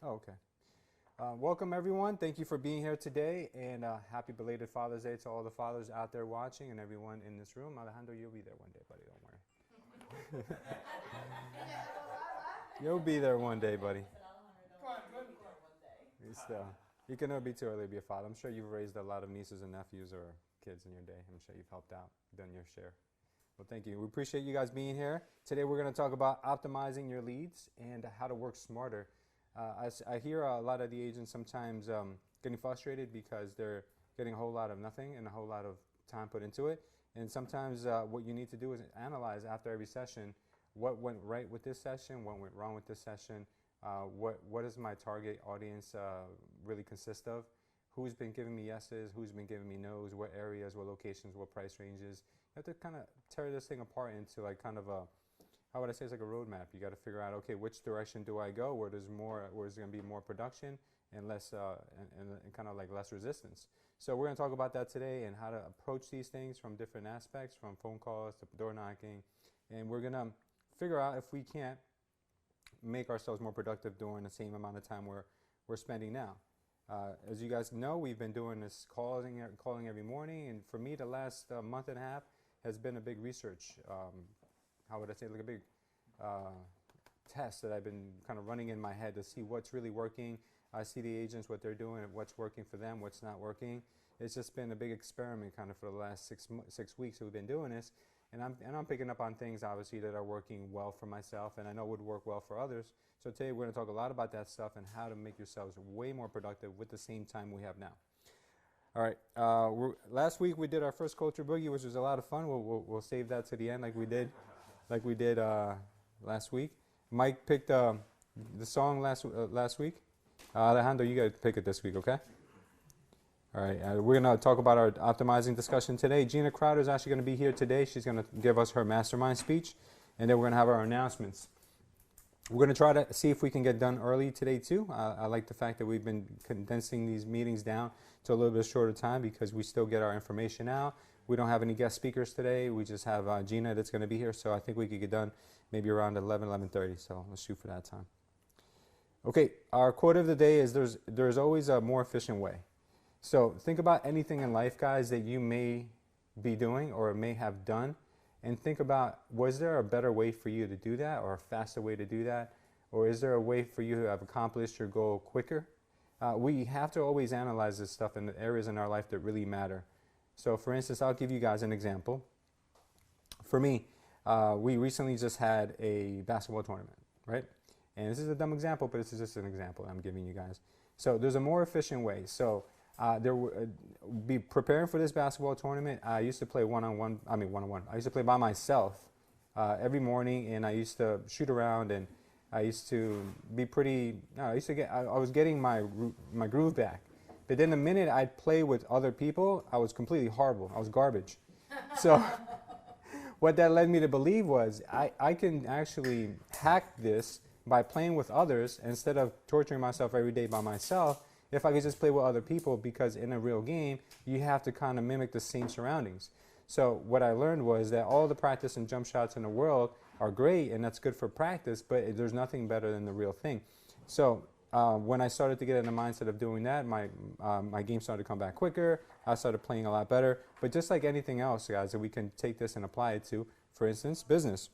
Oh, okay. Welcome, everyone. Thank you for being here today, and happy belated Father's Day to all the fathers out there watching and everyone in this room. Alejandro, you'll be there one day, buddy. Don't worry. You'll be there one day, buddy. You can never be too early to be a father. I'm sure you've raised a lot of nieces and nephews or kids in your day. I'm sure you've helped out, done your share. Well, thank you. We appreciate you guys being here. Today we're going to talk about optimizing your leads and how to work smarter. I hear a lot of the agents sometimes getting frustrated because they're getting a whole lot of nothing and a whole lot of time put into it. And sometimes what you need to do is analyze after every session what went right with this session, what went wrong with this session, what does my target audience really consist of, who's been giving me yeses, who's been giving me nos, what areas, what locations, what price ranges. You have to kind of tear this thing apart into like kind of a, how would I say, it's like a roadmap. You got to figure out, okay, which direction do I go where there's going to be more production and less, and kind of like less resistance. So we're going to talk about that today and how to approach these things from different aspects, from phone calls to door knocking. And we're going to figure out if we can't make ourselves more productive during the same amount of time we're spending now. As you guys know, we've been doing this calling every morning. And for me, the last month and a half has been a big research, how would I say, like a big test that I've been kind of running in my head to see what's really working. I see the agents, what they're doing, what's working for them, what's not working. It's just been a big experiment kind of for the last 6 weeks that we've been doing this. And I'm picking up on things, obviously, that are working well for myself and I know would work well for others. So today we're going to talk a lot about that stuff and how to make yourselves way more productive with the same time we have now. All right. Last week we did our first culture boogie, which was a lot of fun. We'll save that to the end like we did last week. Mike picked the song last week. Alejandro, you got to pick it this week, okay? All right. We're going to talk about our optimizing discussion today. Gina Crowder is actually going to be here today. She's going to give us her mastermind speech, and then we're going to have our announcements. We're going to try to see if we can get done early today, too. I like the fact that we've been condensing these meetings down to a little bit shorter time because we still get our information out. We don't have any guest speakers today. We just have Gina that's going to be here, so I think we could get done maybe around 11:30, so let's shoot for that time. Okay, our quote of the day is there's always a more efficient way. So think about anything in life, guys, that you may be doing or may have done, and think about, was there a better way for you to do that or a faster way to do that? Or is there a way for you to have accomplished your goal quicker? We have to always analyze this stuff in the areas in our life that really matter. So for instance, I'll give you guys an example. For me, we recently just had a basketball tournament, right? And this is a dumb example, but this is just an example I'm giving you guys. So there's a more efficient way. So be preparing for this basketball tournament. I used to play one-on-one. I used to play by myself every morning, and I used to shoot around, and I used to be pretty. I was getting my groove back. But then the minute I'd play with other people, I was completely horrible. I was garbage. So what that led me to believe was I can actually hack this by playing with others instead of torturing myself every day by myself. If I could just play with other people, because in a real game, you have to kind of mimic the same surroundings. So what I learned was that all the practice and jump shots in the world are great, and that's good for practice, but there's nothing better than the real thing. So when I started to get in the mindset of doing that, my game started to come back quicker. I started playing a lot better. But just like anything else, guys, that we can take this and apply it to, for instance, business.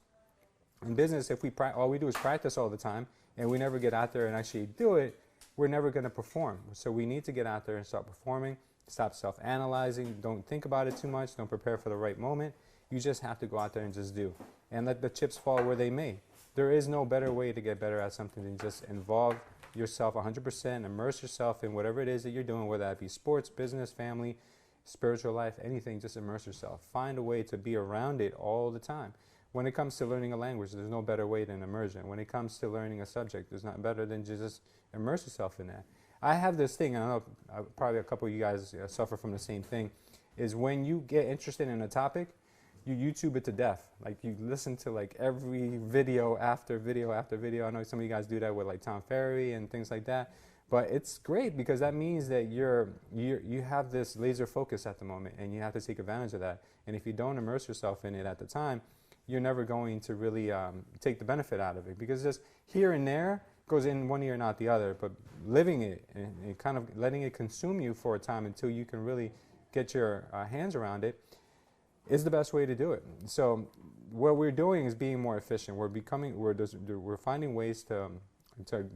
In business, if all we do is practice all the time, and we never get out there and actually do it, we're never going to perform. So we need to get out there and start performing, stop self-analyzing, don't think about it too much, don't prepare for the right moment. You just have to go out there and just do. And let the chips fall where they may. There is no better way to get better at something than just involve yourself 100%, immerse yourself in whatever it is that you're doing, whether that be sports, business, family, spiritual life, anything, just immerse yourself. Find a way to be around it all the time. When it comes to learning a language, there's no better way than immersion. When it comes to learning a subject, there's not better than just immerse yourself in that. I have this thing, I don't know, probably a couple of you guys suffer from the same thing, is when you get interested in a topic, you YouTube it to death. Like you listen to like every video after video after video. I know some of you guys do that with like Tom Ferry and things like that. But it's great because that means that you have this laser focus at the moment, and you have to take advantage of that. And if you don't immerse yourself in it at the time, you're never going to really take the benefit out of it, because just here and there goes in one ear and out the other, but living it and kind of letting it consume you for a time until you can really get your hands around it is the best way to do it. So what we're doing is being more efficient. We're finding ways to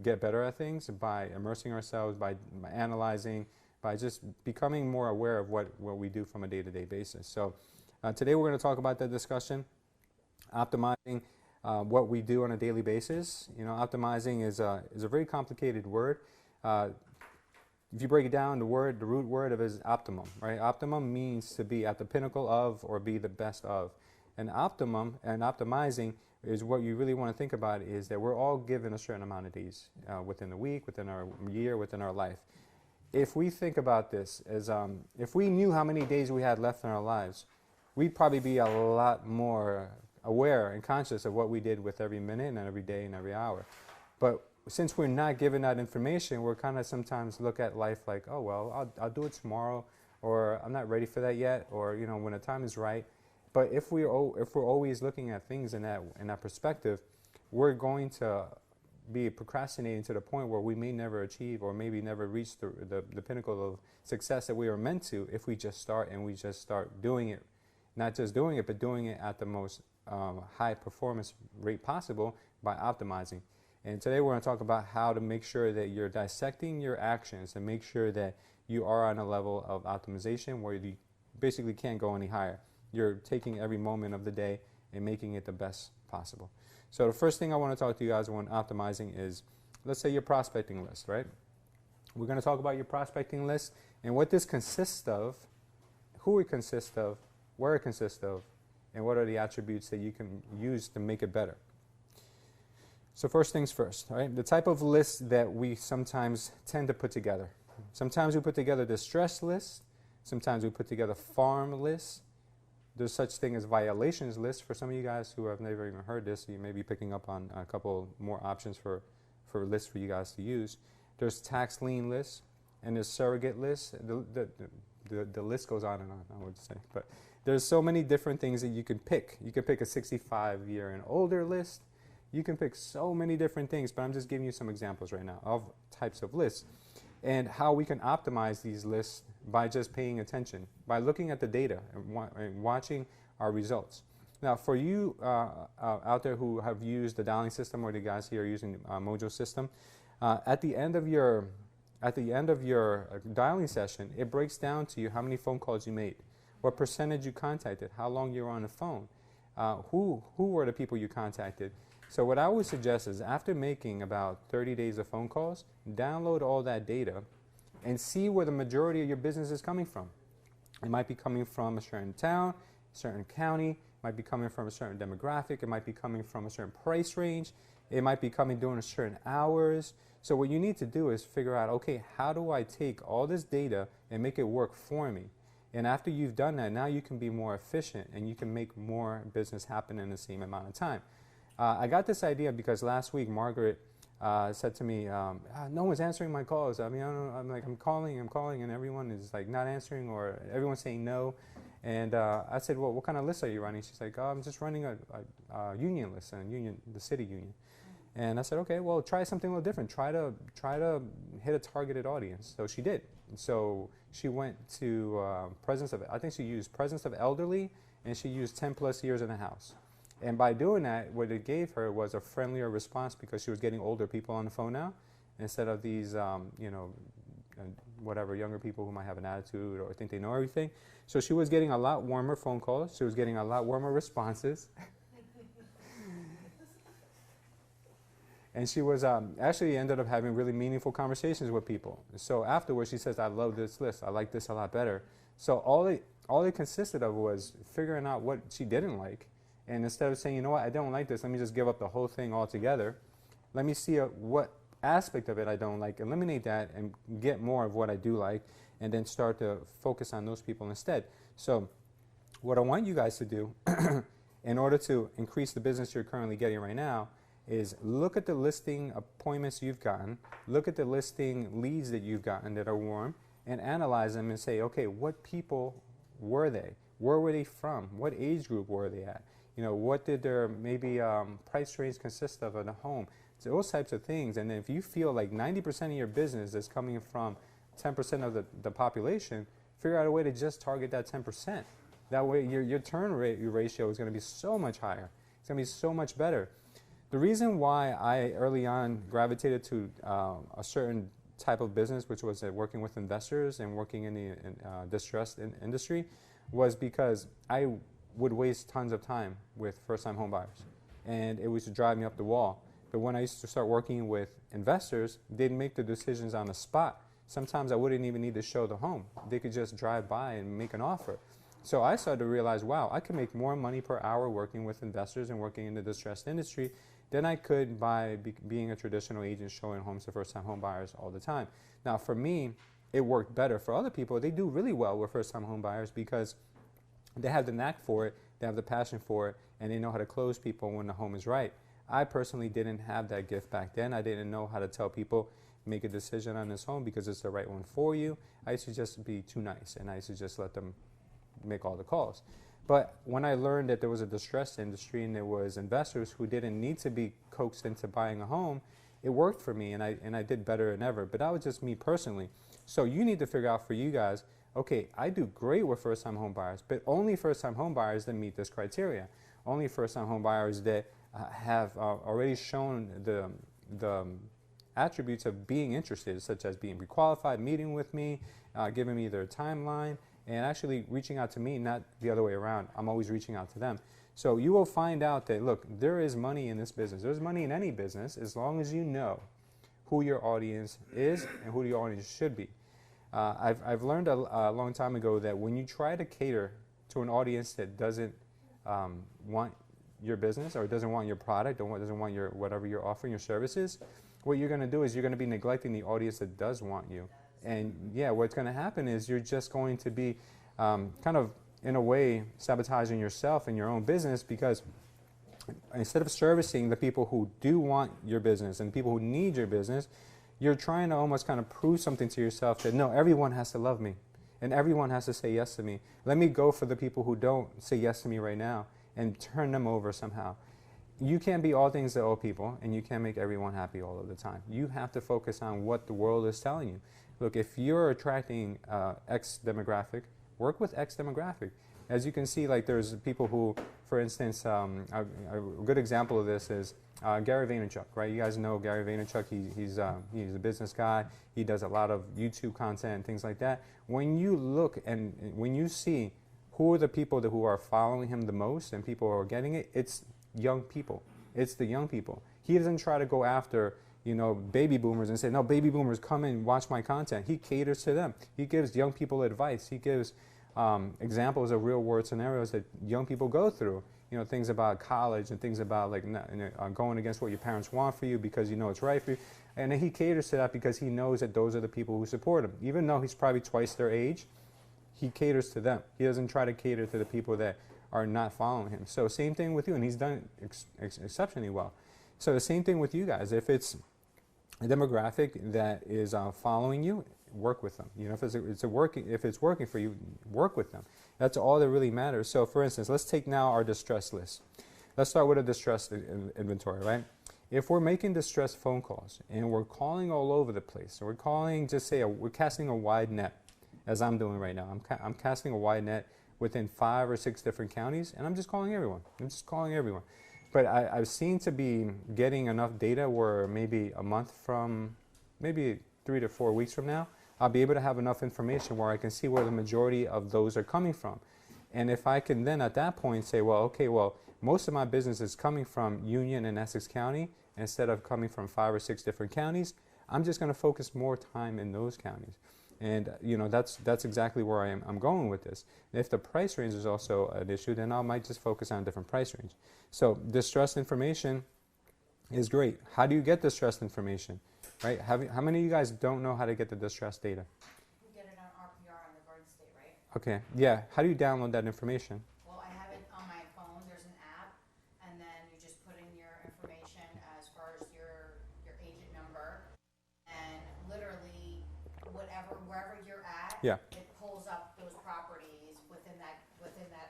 get better at things by immersing ourselves, by analyzing, by just becoming more aware of what we do from a day-to-day basis. So today we're going to talk about that discussion, optimizing what we do on a daily basis. You know, optimizing is a very complicated word. If you break it down, the root word of it is optimum, right? Optimum means to be at the pinnacle of or be the best of. And optimum and optimizing is what you really want to think about is that we're all given a certain amount of days within the week, within our year, within our life. If we think about this as, if we knew how many days we had left in our lives, we'd probably be a lot more aware and conscious of what we did with every minute and every day and every hour. But since we're not given that information, we're kind of sometimes look at life like, oh, well, I'll do it tomorrow, or I'm not ready for that yet, or, you know, when the time is right. But if we're always looking at things in that perspective, we're going to be procrastinating to the point where we may never achieve or maybe never reach the pinnacle of success that we were meant to if we just start doing it. Not just doing it, but doing it at the most high performance rate possible by optimizing. And today we're going to talk about how to make sure that you're dissecting your actions and make sure that you are on a level of optimization where you basically can't go any higher. You're taking every moment of the day and making it the best possible. So the first thing I want to talk to you guys when optimizing is, let's say your prospecting list, right? We're going to talk about your prospecting list and what this consists of, who it consists of, where it consists of, and what are the attributes that you can use to make it better. So first things first, right? The type of list that we sometimes tend to put together. Sometimes we put together distress lists. Sometimes we put together farm lists. There's such thing as violations lists. For some of you guys who have never even heard this, you may be picking up on a couple more options for lists for you guys to use. There's tax lien lists, and there's surrogate lists. The list goes on and on, I would say. But there's so many different things that you can pick. You can pick a 65-year and older list. You can pick so many different things, but I'm just giving you some examples right now of types of lists and how we can optimize these lists by just paying attention, by looking at the data and watching our results. Now, for you out there who have used the dialing system, or the guys here are using the Mojo system, at the end of your dialing session, it breaks down to you how many phone calls you made, what percentage you contacted, how long you were on the phone, who were the people you contacted. So what I would suggest is after making about 30 days of phone calls, download all that data and see where the majority of your business is coming from. It might be coming from a certain town, a certain county, it might be coming from a certain demographic, it might be coming from a certain price range, it might be coming during certain hours. So what you need to do is figure out, okay, how do I take all this data and make it work for me? And after you've done that, now you can be more efficient and you can make more business happen in the same amount of time. I got this idea because last week Margaret said to me, no one's answering my calls. I mean, I'm calling, and everyone is like not answering, or everyone's saying no. And I said, well, what kind of list are you running? She's like, oh, I'm just running a union list, the city union. And I said, okay, well, try something a little different. Try to hit a targeted audience. So she did. So she went to I think she used presence of elderly, and she used 10 plus years in the house. And by doing that, what it gave her was a friendlier response because she was getting older people on the phone now instead of these, whatever, younger people who might have an attitude or think they know everything. So she was getting a lot warmer phone calls. She was getting a lot warmer responses. And she was actually ended up having really meaningful conversations with people. So afterwards, she says, I love this list. I like this a lot better. So all it consisted of was figuring out what she didn't like. And instead of saying, you know what, I don't like this, let me just give up the whole thing altogether. Let me see what aspect of it I don't like, eliminate that, and get more of what I do like, and then start to focus on those people instead. So what I want you guys to do in order to increase the business you're currently getting right now is look at the listing appointments you've gotten, look at the listing leads that you've gotten that are warm, and analyze them and say, okay, what people were they? Where were they from? What age group were they at? You know, what did their maybe price range consist of in a home? So those types of things. And if you feel like 90% of your business is coming from 10% of the population, figure out a way to just target that 10%. That way your turn rate ratio is going to be so much higher. It's going to be so much better. The reason why I early on gravitated to a certain type of business, which was working with investors and working in the distressed industry, was because I would waste tons of time with first-time home buyers, and it used to drive me up the wall. But when I used to start working with investors, they'd make the decisions on the spot. Sometimes I wouldn't even need to show the home. They could just drive by and make an offer. So I started to realize, wow, I could make more money per hour working with investors and working in the distressed industry than I could by being a traditional agent showing homes to first-time home buyers all the time. Now, for me, it worked better. For other people, they do really well with first-time home buyers because they have the knack for it, they have the passion for it, and they know how to close people when the home is right. I personally didn't have that gift back then. I didn't know how to tell people, make a decision on this home because it's the right one for you. I used to just be too nice, and I used to just let them make all the calls. But when I learned that there was a distressed industry and there was investors who didn't need to be coaxed into buying a home, it worked for me, and I did better than ever. But that was just me personally. So you need to figure out for you guys, okay, I do great with first-time home buyers, but only first-time home buyers that meet this criteria. Only first-time home buyers that have already shown the attributes of being interested, such as being pre-qualified, meeting with me, giving me their timeline, and actually reaching out to me, not the other way around. I'm always reaching out to them. So you will find out that, look, there is money in this business. There's money in any business as long as you know who your audience is and who your audience should be. I've learned a long time ago that when you try to cater to an audience that doesn't want your business or doesn't want your product or doesn't want your whatever you're offering, your services, what you're going to do is you're going to be neglecting the audience that does want you. And yeah, what's going to happen is you're just going to be kind of, in a way, sabotaging yourself and your own business, because instead of servicing the people who do want your business and people who need your business, you're trying to almost kind of prove something to yourself that, no, everyone has to love me and everyone has to say yes to me. Let me go for the people who don't say yes to me right now and turn them over somehow. You can't be all things to all people, and you can't make everyone happy all of the time. You have to focus on what the world is telling you. Look, if you're attracting X demographic, work with X demographic. As you can see, like there's people who, for instance, a good example of this is Gary Vaynerchuk, right? You guys know Gary Vaynerchuk. He's a business guy. He does a lot of YouTube content and things like that. When you look and when you see who are the people who are following him the most and people who are getting it, it's young people. It's the young people. He doesn't try to go after, baby boomers and say, no, baby boomers, come and watch my content. He caters to them. He gives young people advice. He gives examples of real world scenarios that young people go through. Things about college and things about like going against what your parents want for you because you know it's right for you. And then he caters to that because he knows that those are the people who support him. Even though he's probably twice their age, he caters to them. He doesn't try to cater to the people that are not following him. So same thing with you, and he's done it exceptionally well. So the same thing with you guys. If it's a demographic that is following you, work with them. If it's working for you, work with them. That's all that really matters. So for instance, let's take now our distress list. Let's start with a distress inventory, right? If we're making distress phone calls and we're calling all over the place, so we're calling, just say we're casting a wide net, as I'm doing right now. I'm casting a wide net within 5 or 6 different counties, and I'm just calling everyone. But I seem to be getting enough data where maybe a month from, maybe 3 to 4 weeks from now, I'll be able to have enough information where I can see where the majority of those are coming from. And if I can then at that point say, well, okay, most of my business is coming from Union and Essex County instead of coming from 5 or 6 different counties, I'm just going to focus more time in those counties. And that's exactly where I'm going with this. If the price range is also an issue, then I might just focus on a different price range. So distressed information is great. How do you get distressed information? Right? How many of you guys don't know how to get the distressed data? We get it on RPR on the Garden State, right? Okay. Yeah. How do you download that information? Well, I have it on my phone. There's an app, and then you just put in your information as far as your agent number, and literally wherever you're at, yeah, it pulls up those properties within that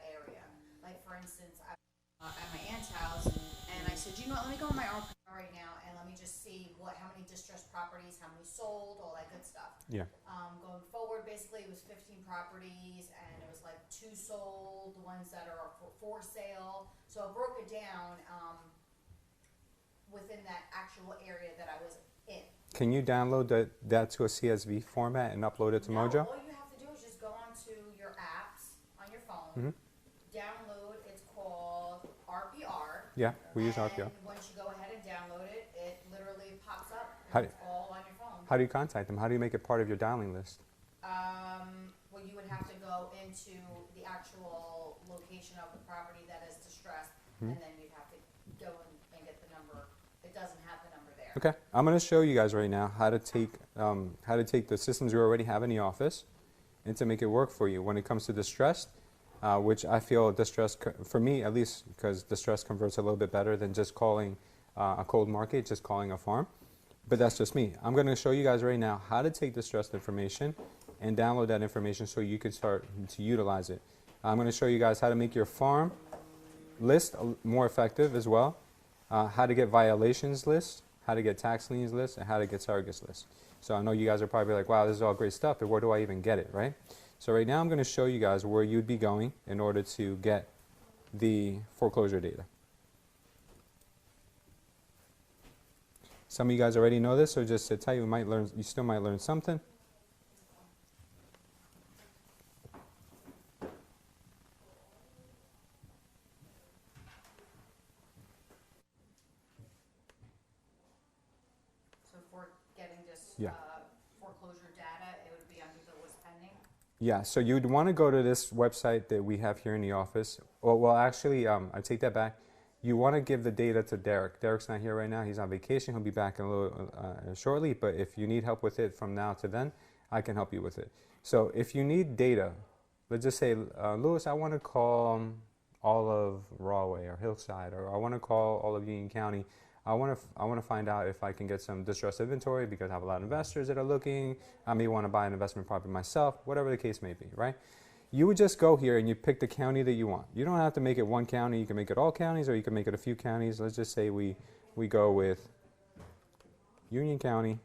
area. Like for instance, I at my aunt's house, and I said, let me go on my RPR right now, and let me just see how many distressed properties, how many sold, all that good stuff. Yeah. Going forward, basically, it was 15 properties, and it was like 2 sold, the ones that are for sale. So I broke it down within that actual area that I was in. Can you download that to a CSV format and upload it to No, Mojo? all you have to do is just go onto your apps on your phone, download. It's called RPR. Yeah, we use RPO. And once you go ahead and download it, it literally pops up. How And it's all on your phone. How do you contact them? How do you make it part of your dialing list? Well, you would have to go into the actual location of the property that is distressed, and then you'd have to go and get the number. It doesn't have the number there. Okay, I'm going to show you guys right now how to take the systems you already have in the office and to make it work for you when it comes to distress, which I feel distress, for me at least, because distress converts a little bit better than just calling a cold market, just calling a farm. But that's just me. I'm going to show you guys right now how to take distressed information and download that information so you can start to utilize it. I'm going to show you guys how to make your farm list more effective as well, how to get violations lists, how to get tax liens lists, and how to get surrogates lists. So I know you guys are probably like, wow, this is all great stuff, but where do I even get it, right? So right now I'm going to show you guys where you'd be going in order to get the foreclosure data. Some of you guys already know this, so just to tell you, you still might learn something. So for getting this Yeah. Foreclosure data, it would be under the list pending. Yeah, so you'd want to go to this website that we have here in the office. Well, actually, I take that back. You want to give the data to Derek. Derek's not here right now. He's on vacation. He'll be back in a little shortly. But if you need help with it from now to then, I can help you with it. So if you need data, let's just say, Lewis, I want to call all of Rahway or Hillside, or I want to call all of Union County. I want to find out if I can get some distressed inventory because I have a lot of investors that are looking. I may want to buy an investment property myself, whatever the case may be, right? You would just go here and you pick the county that you want. You don't have to make it one county. You can make it all counties, or you can make it a few counties. Let's just say we go with Union County.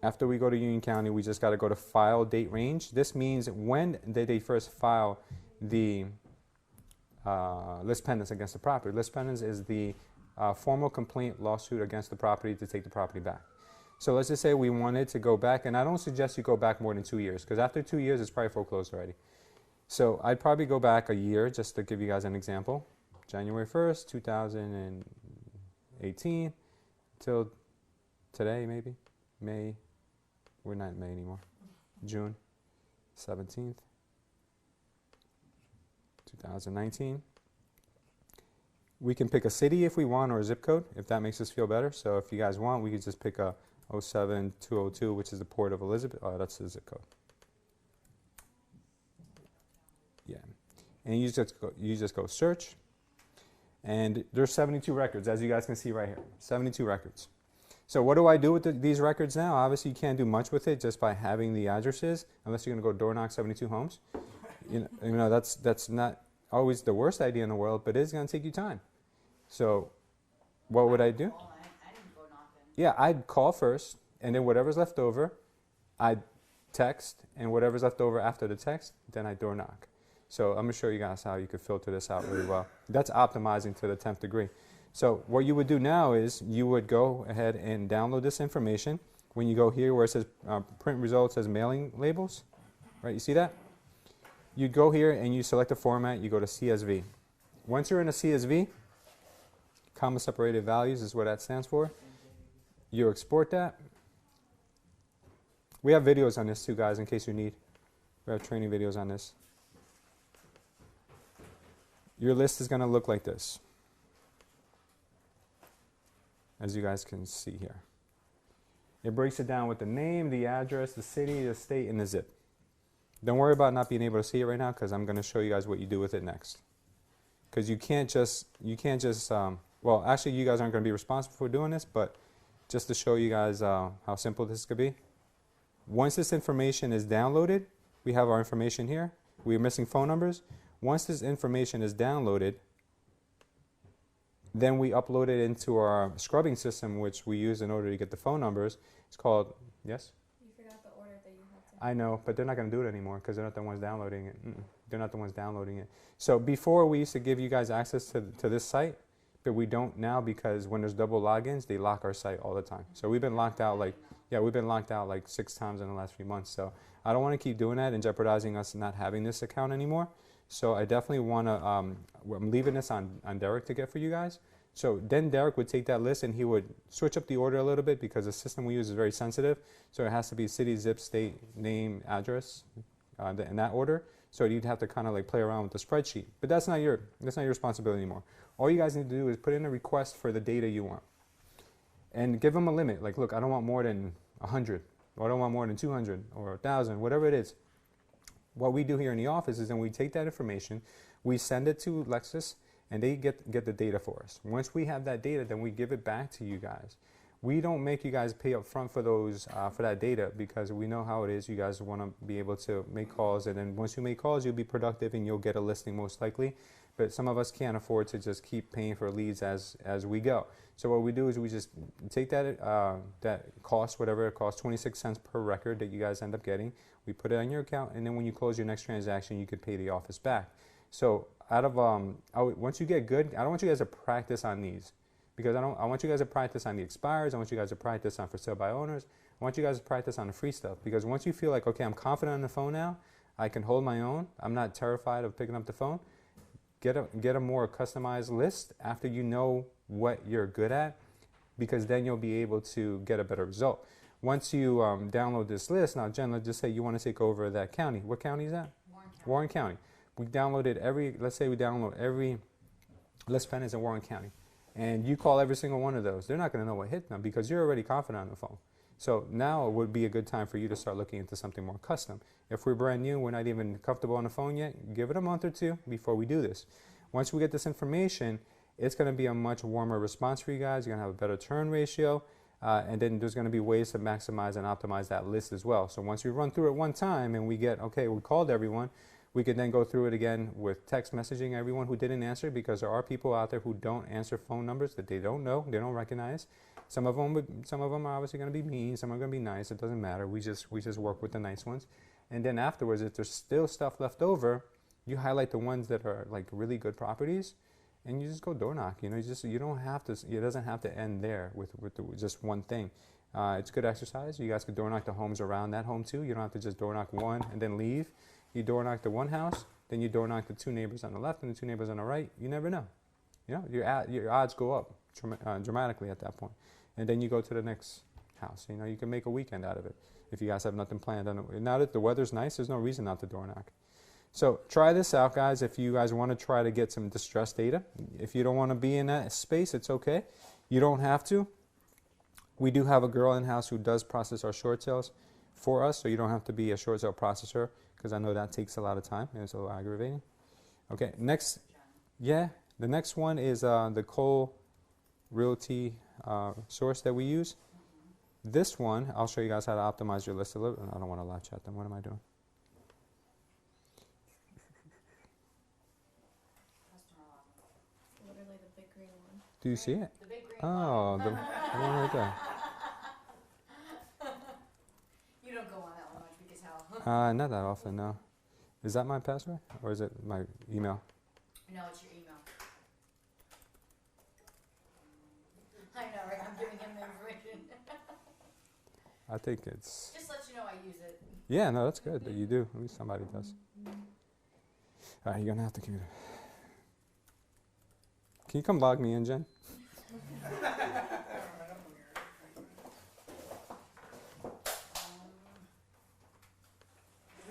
After we go to Union County, we just got to go to File Date Range. This means when did they first file the list pendants against the property. List pendants is the formal complaint lawsuit against the property to take the property back. So let's just say we wanted to go back, and I don't suggest you go back more than 2 years, because after 2 years, it's probably foreclosed already. So I'd probably go back a year, just to give you guys an example. January 1st, 2018, till today, maybe. May, we're not in May anymore. June 17th, 2019. We can pick a city if we want, or a zip code, if that makes us feel better. So if you guys want, we could just pick a 07202, which is the Port of Elizabeth. Oh, that's the zip code. Yeah. And you just go search. And there's 72 records, as you guys can see right here. 72 records. So what do I do with these records now? Obviously, you can't do much with it just by having the addresses, unless you're going to go door knock 72 homes. You know that's not always the worst idea in the world, but it is going to take you time. So what would I do? I didn't go knocking. Yeah, I'd call first, and then whatever's left over, I'd text, and whatever's left over after the text, then I door knock. So I'm going to show you guys how you could filter this out really well. That's optimizing to the 10th degree. So what you would do now is you would go ahead and download this information. When you go here where it says print results as mailing labels, right, you see that? You'd go here and you select a format, you go to CSV. Once you're in a CSV, comma separated values is what that stands for. You export that. We have videos on this too, guys, in case you need. We have training videos on this. Your list is going to look like this, as you guys can see here. It breaks it down with the name, the address, the city, the state, and the zip. Don't worry about not being able to see it right now, because I'm going to show you guys what you do with it next. Because you can't just, well, actually you guys aren't going to be responsible for doing this, but just to show you guys how simple this could be. Once this information is downloaded, we have our information here. We're missing phone numbers. Once this information is downloaded, Then we upload it into our scrubbing system, which we use in order to get the phone numbers. It's called, yes? You forgot the order that you had to. I know, but they're not going to do it anymore because they're not the ones downloading it. They're not the ones downloading it. So before we used to give you guys access to this site, but we don't now because when there's double logins, they lock our site all the time. So we've been locked out like 6 times in the last few months. So I don't want to keep doing that and jeopardizing us not having this account anymore. So I definitely want to, I'm leaving this on Derek to get for you guys. So then Derek would take that list and he would switch up the order a little bit because the system we use is very sensitive. So it has to be city, zip, state, name, address, in that order. So you'd have to kind of like play around with the spreadsheet. But that's not your responsibility anymore. All you guys need to do is put in a request for the data you want. And give them a limit. Like, look, I don't want more than 100. Or I don't want more than 200 or 1,000, whatever it is. What we do here in the office is then we take that information, we send it to Lexus, and they get the data for us. Once we have that data, then we give it back to you guys. We don't make you guys pay up front for those for that data because we know how it is. You guys want to be able to make calls, and then once you make calls, you'll be productive and you'll get a listing most likely. But some of us can't afford to just keep paying for leads as we go. So what we do is we just take that that cost, whatever it costs, 26 cents per record that you guys end up getting. We put it on your account, and then when you close your next transaction, you could pay the office back. So out of once you get good, I don't want you guys to practice on these because I want you guys to practice on the expires. I want you guys to practice on for sale by owners. I want you guys to practice on the free stuff because once you feel like, okay, I'm confident on the phone now, I can hold my own. I'm not terrified of picking up the phone. Get a more customized list after you know what you're good at, because then you'll be able to get a better result. Once you download this list, now Jen, let's just say you want to take over that county. What county is that? Warren County. We downloaded let's say we download every list pen is in Warren County, and you call every single one of those. They're not going to know what hit them because you're already confident on the phone. So now it would be a good time for you to start looking into something more custom. If we're brand new, we're not even comfortable on the phone yet, give it a month or two before we do this. Once we get this information, it's going to be a much warmer response for you guys. You're going to have a better turn ratio, and then there's going to be ways to maximize and optimize that list as well. So once we run through it one time and we get, okay, we called everyone, we could then go through it again with text messaging everyone who didn't answer, because there are people out there who don't answer phone numbers that they don't know, they don't recognize. Some of them are obviously going to be mean, some are going to be nice. It doesn't matter. We just work with the nice ones. And then afterwards, if there's still stuff left over, you highlight the ones that are like really good properties, and you just go door knock. You know, you don't have to. It doesn't have to end there with just one thing. It's good exercise. You guys could door knock the homes around that home too. You don't have to just door knock one and then leave. You door knock the one house, then you door knock the 2 neighbors on the left and the 2 neighbors on the right. You never know. You know, your odds go up dramatically at that point. And then you go to the next house. You know, you can make a weekend out of it if you guys have nothing planned. Now that the weather's nice, there's no reason not to door knock. So try this out, guys, if you guys want to try to get some distressed data. If you don't want to be in that space, it's okay. You don't have to. We do have a girl in-house who does process our short sales for us, so you don't have to be a short sale processor, because I know that takes a lot of time and it's a little aggravating. Okay, next, the next one is the Cole Realty source that we use. This one, I'll show you guys how to optimize your list a little. I don't want to live chat them. What am I doing? Literally the big green one. Do you see it? The big green Oh, one. the one right there. You don't go on that one much because how? Not that often, no. Is that my password or is it my email? No, it's your email. I know, right? I'm giving him the information. I think it's... Just let you know I use it. Yeah, no, that's good that you do. At least somebody does. All right, you're going to have to keep it. Can you come log me in, Jen? Isn't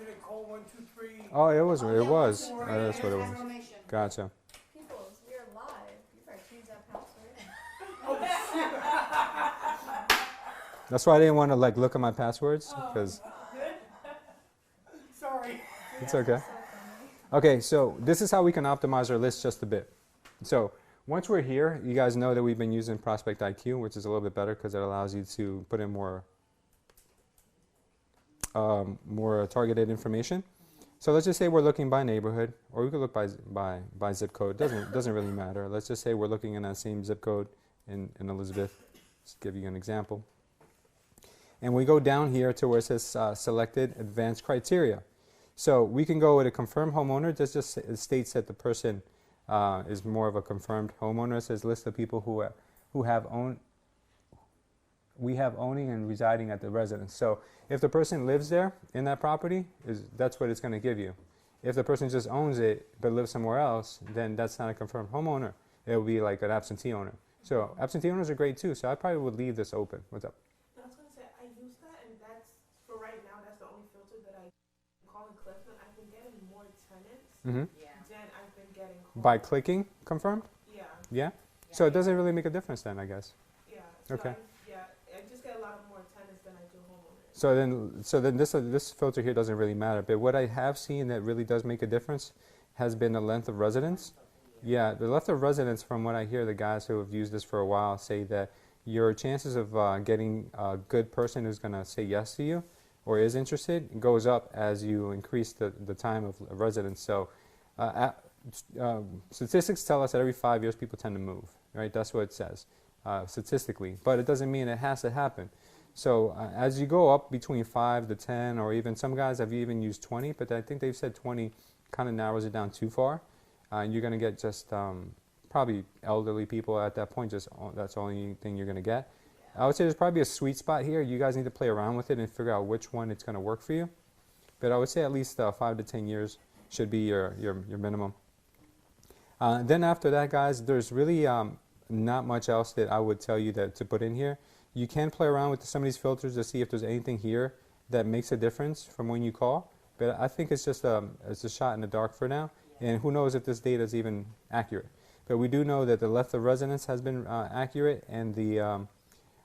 it call 123? Oh, it was. Oh, It yeah, was. one, two, Oh, that's what it was. exclamation. Gotcha. People, we're live. You better change that password. That's why I didn't want to like look at my passwords because Sorry. it's okay. So funny. Okay, so this is how we can optimize our list just a bit. So once we're here, you guys know that we've been using Prospect IQ, which is a little bit better because it allows you to put in more targeted information. So let's just say we're looking by neighborhood, or we could look by zip code. Doesn't really matter. Let's just say we're looking in that same zip code in Elizabeth. Just give you an example. And we go down here to where it says selected advanced criteria. So we can go with a confirmed homeowner. This just states that the person is more of a confirmed homeowner. It says list of people who have owning and residing at the residence. So if the person lives there in that property, that's what it's going to give you. If the person just owns it but lives somewhere else, then that's not a confirmed homeowner. It will be like an absentee owner. So absentee owners are great too. So I probably would leave this open. What's up? I was gonna say I use that, and that's for right now. That's the only filter that I call in Clifton. I've been getting more tenants Mm-hmm. Yeah. than I've been getting By calls. clicking confirmed? Yeah, Yeah. So it doesn't really make a difference then, I guess. yeah. Okay. I just get a lot of more tenants than I do homeowners. So then this filter here doesn't really matter. But what I have seen that really does make a difference has been the length of residence. Yeah, the length of residence, from what I hear, the guys who have used this for a while say that your chances of getting a good person who's going to say yes to you or is interested goes up as you increase the time of residence. So statistics tell us that every 5 years people tend to move, right? That's what it says statistically. But it doesn't mean it has to happen. So as you go up between 5 to 10, or even some guys have even used 20, but I think they've said 20 kind of narrows it down too far. And you're going to get just probably elderly people at that point. That's the only thing you're going to get. I would say there's probably a sweet spot here. You guys need to play around with it and figure out which one it's going to work for you. But I would say at least 5 to 10 years should be your minimum. Then after that, guys, there's really not much else that I would tell you to put in here. You can play around with some of these filters to see if there's anything here that makes a difference from when you call. But I think it's just a shot in the dark for now. And who knows if this data is even accurate. But we do know that the length of residence has been accurate. And the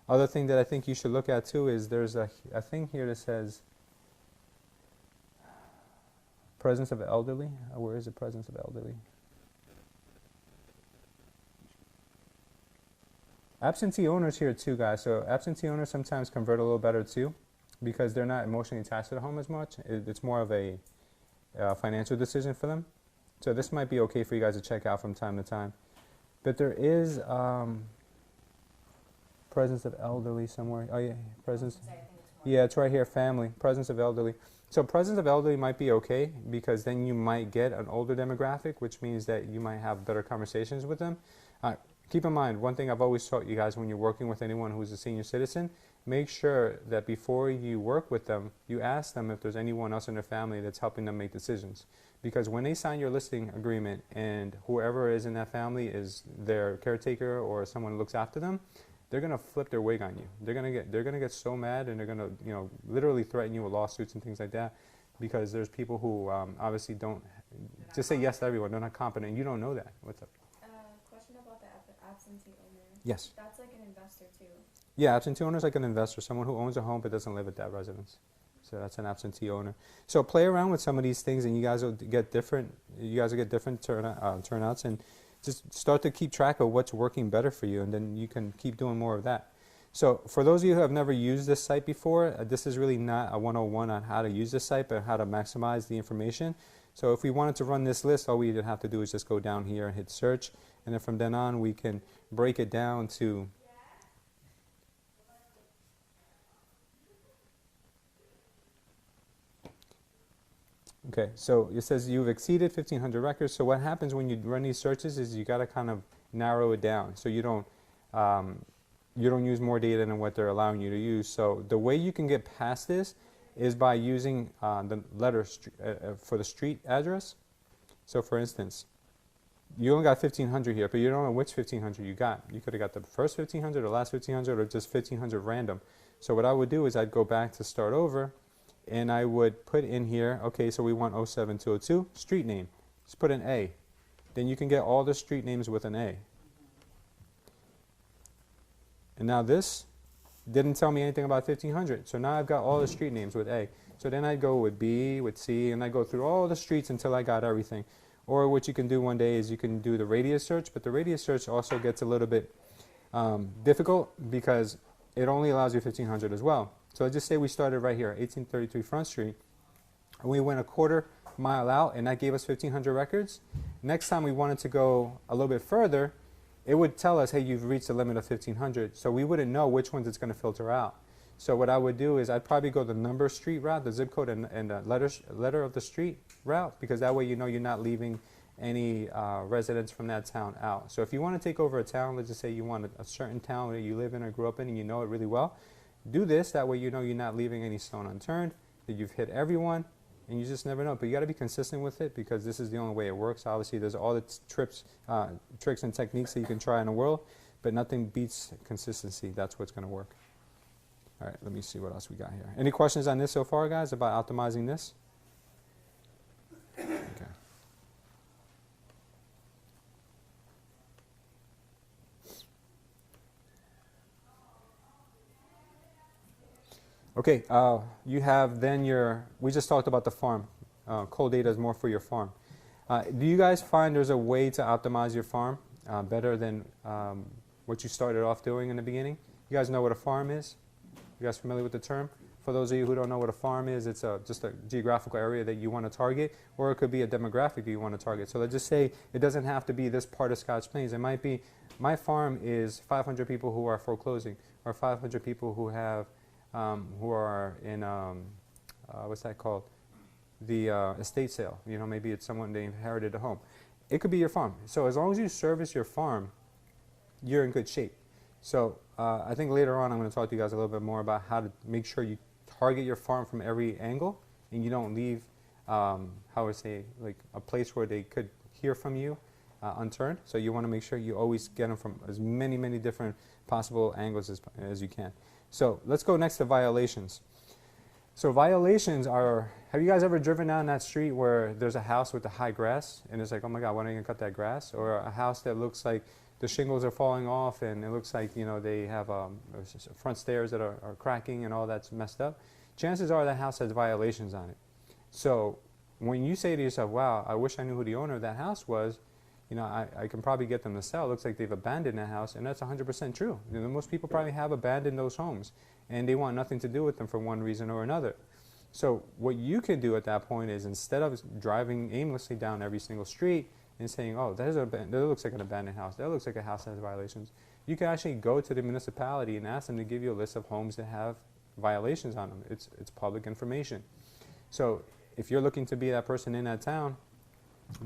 other thing that I think you should look at too is there's a thing here that says presence of elderly. Where is the presence of elderly? Absentee owners here too, guys. So absentee owners sometimes convert a little better too, because they're not emotionally attached to the home as much. It's more of a financial decision for them. So this might be okay for you guys to check out from time to time. But there is presence of elderly somewhere. Oh yeah, presence. Yeah, it's right here, family, presence of elderly. So presence of elderly might be okay, because then you might get an older demographic, which means that you might have better conversations with them. Keep in mind, one thing I've always taught you guys when you're working with anyone who's a senior citizen, make sure that before you work with them, you ask them if there's anyone else in their family that's helping them make decisions. Because when they sign your listing agreement and whoever is in that family is their caretaker or someone who looks after them, they're gonna flip their wig on you. They're gonna get so mad, and they're gonna literally threaten you with lawsuits and things like that, because there's people who obviously don't just say yes to everyone. They're not competent. You don't know that. What's up? Question about the absentee owner. Yes. That's like an investor too. Yeah, absentee owner is like an investor, someone who owns a home but doesn't live at that residence. So that's an absentee owner. So play around with some of these things, and you guys will get different. You guys will get different turnouts, and just start to keep track of what's working better for you, and then you can keep doing more of that. So for those of you who have never used this site before, this is really not a 101 on how to use this site, but how to maximize the information. So if we wanted to run this list, all we would have to do is just go down here and hit search, and then from then on we can break it down to okay, so it says you've exceeded 1,500 records. So what happens when you run these searches is you got to kind of narrow it down, so you don't use more data than what they're allowing you to use. So the way you can get past this is by using the letter for the street address. So for instance, you only got 1,500 here, but you don't know which 1,500 you got. You could have got the first 1,500 or last 1,500 or just 1,500 random. So what I would do is I'd go back to start over, and I would put in here, okay, so we want 07202, street name. Just put an A. Then you can get all the street names with an A. And now this didn't tell me anything about 1,500. So now I've got all the street names with A. So then I'd go with B, with C, and I go through all the streets until I got everything. Or what you can do one day is you can do the radius search, but the radius search also gets a little bit difficult because it only allows you 1,500 as well. So let's just say we started right here, 1833 Front Street, and we went a quarter mile out, and that gave us 1,500 records. Next time we wanted to go a little bit further, it would tell us, hey, you've reached the limit of 1,500. So we wouldn't know which ones it's going to filter out. So what I would do is I'd probably go the number street route, the zip code, and the letter of the street route, because that way you know you're not leaving any residents from that town out. So if you want to take over a town, let's just say you want a certain town that you live in or grew up in and you know it really well, do this. That way you know you're not leaving any stone unturned, that you've hit everyone, and you just never know. But you got to be consistent with it, because this is the only way it works. Obviously, there's all the tricks and techniques that you can try in the world, but nothing beats consistency. That's what's going to work. All right, let me see what else we got here. Any questions on this so far, guys, about optimizing this? Okay. Okay, you have then we just talked about the farm. Cold data is more for your farm. Do you guys find there's a way to optimize your farm better than what you started off doing in the beginning? You guys know what a farm is? You guys familiar with the term? For those of you who don't know what a farm is, it's just a geographical area that you want to target, or it could be a demographic that you want to target. So let's just say it doesn't have to be this part of Scotch Plains. It might be, my farm is 500 people who are foreclosing, or 500 people who have who are in, what's that called? The estate sale. You know, maybe it's someone they inherited a home. It could be your farm. So as long as you service your farm, you're in good shape. So I think later on I'm going to talk to you guys a little bit more about how to make sure you target your farm from every angle, and you don't leave, how would I say, like a place where they could hear from you unturned. So you want to make sure you always get them from as many different possible angles as you can. So let's go next to violations. So violations are, have you guys ever driven down that street where there's a house with the high grass and it's like, oh my God, why don't you cut that grass? Or a house that looks like the shingles are falling off and it looks like, you know, they have front stairs that are cracking and all that's messed up. Chances are that house has violations on it. So when you say to yourself, wow, I wish I knew who the owner of that house was, you know, I can probably get them to sell. It looks like they've abandoned that house, and that's 100% true. You know, most people probably have abandoned those homes, and they want nothing to do with them for one reason or another. So what you can do at that point is, instead of driving aimlessly down every single street and saying, oh, that looks like an abandoned house, that looks like a house that has violations, you can actually go to the municipality and ask them to give you a list of homes that have violations on them. It's public information. So if you're looking to be that person in that town,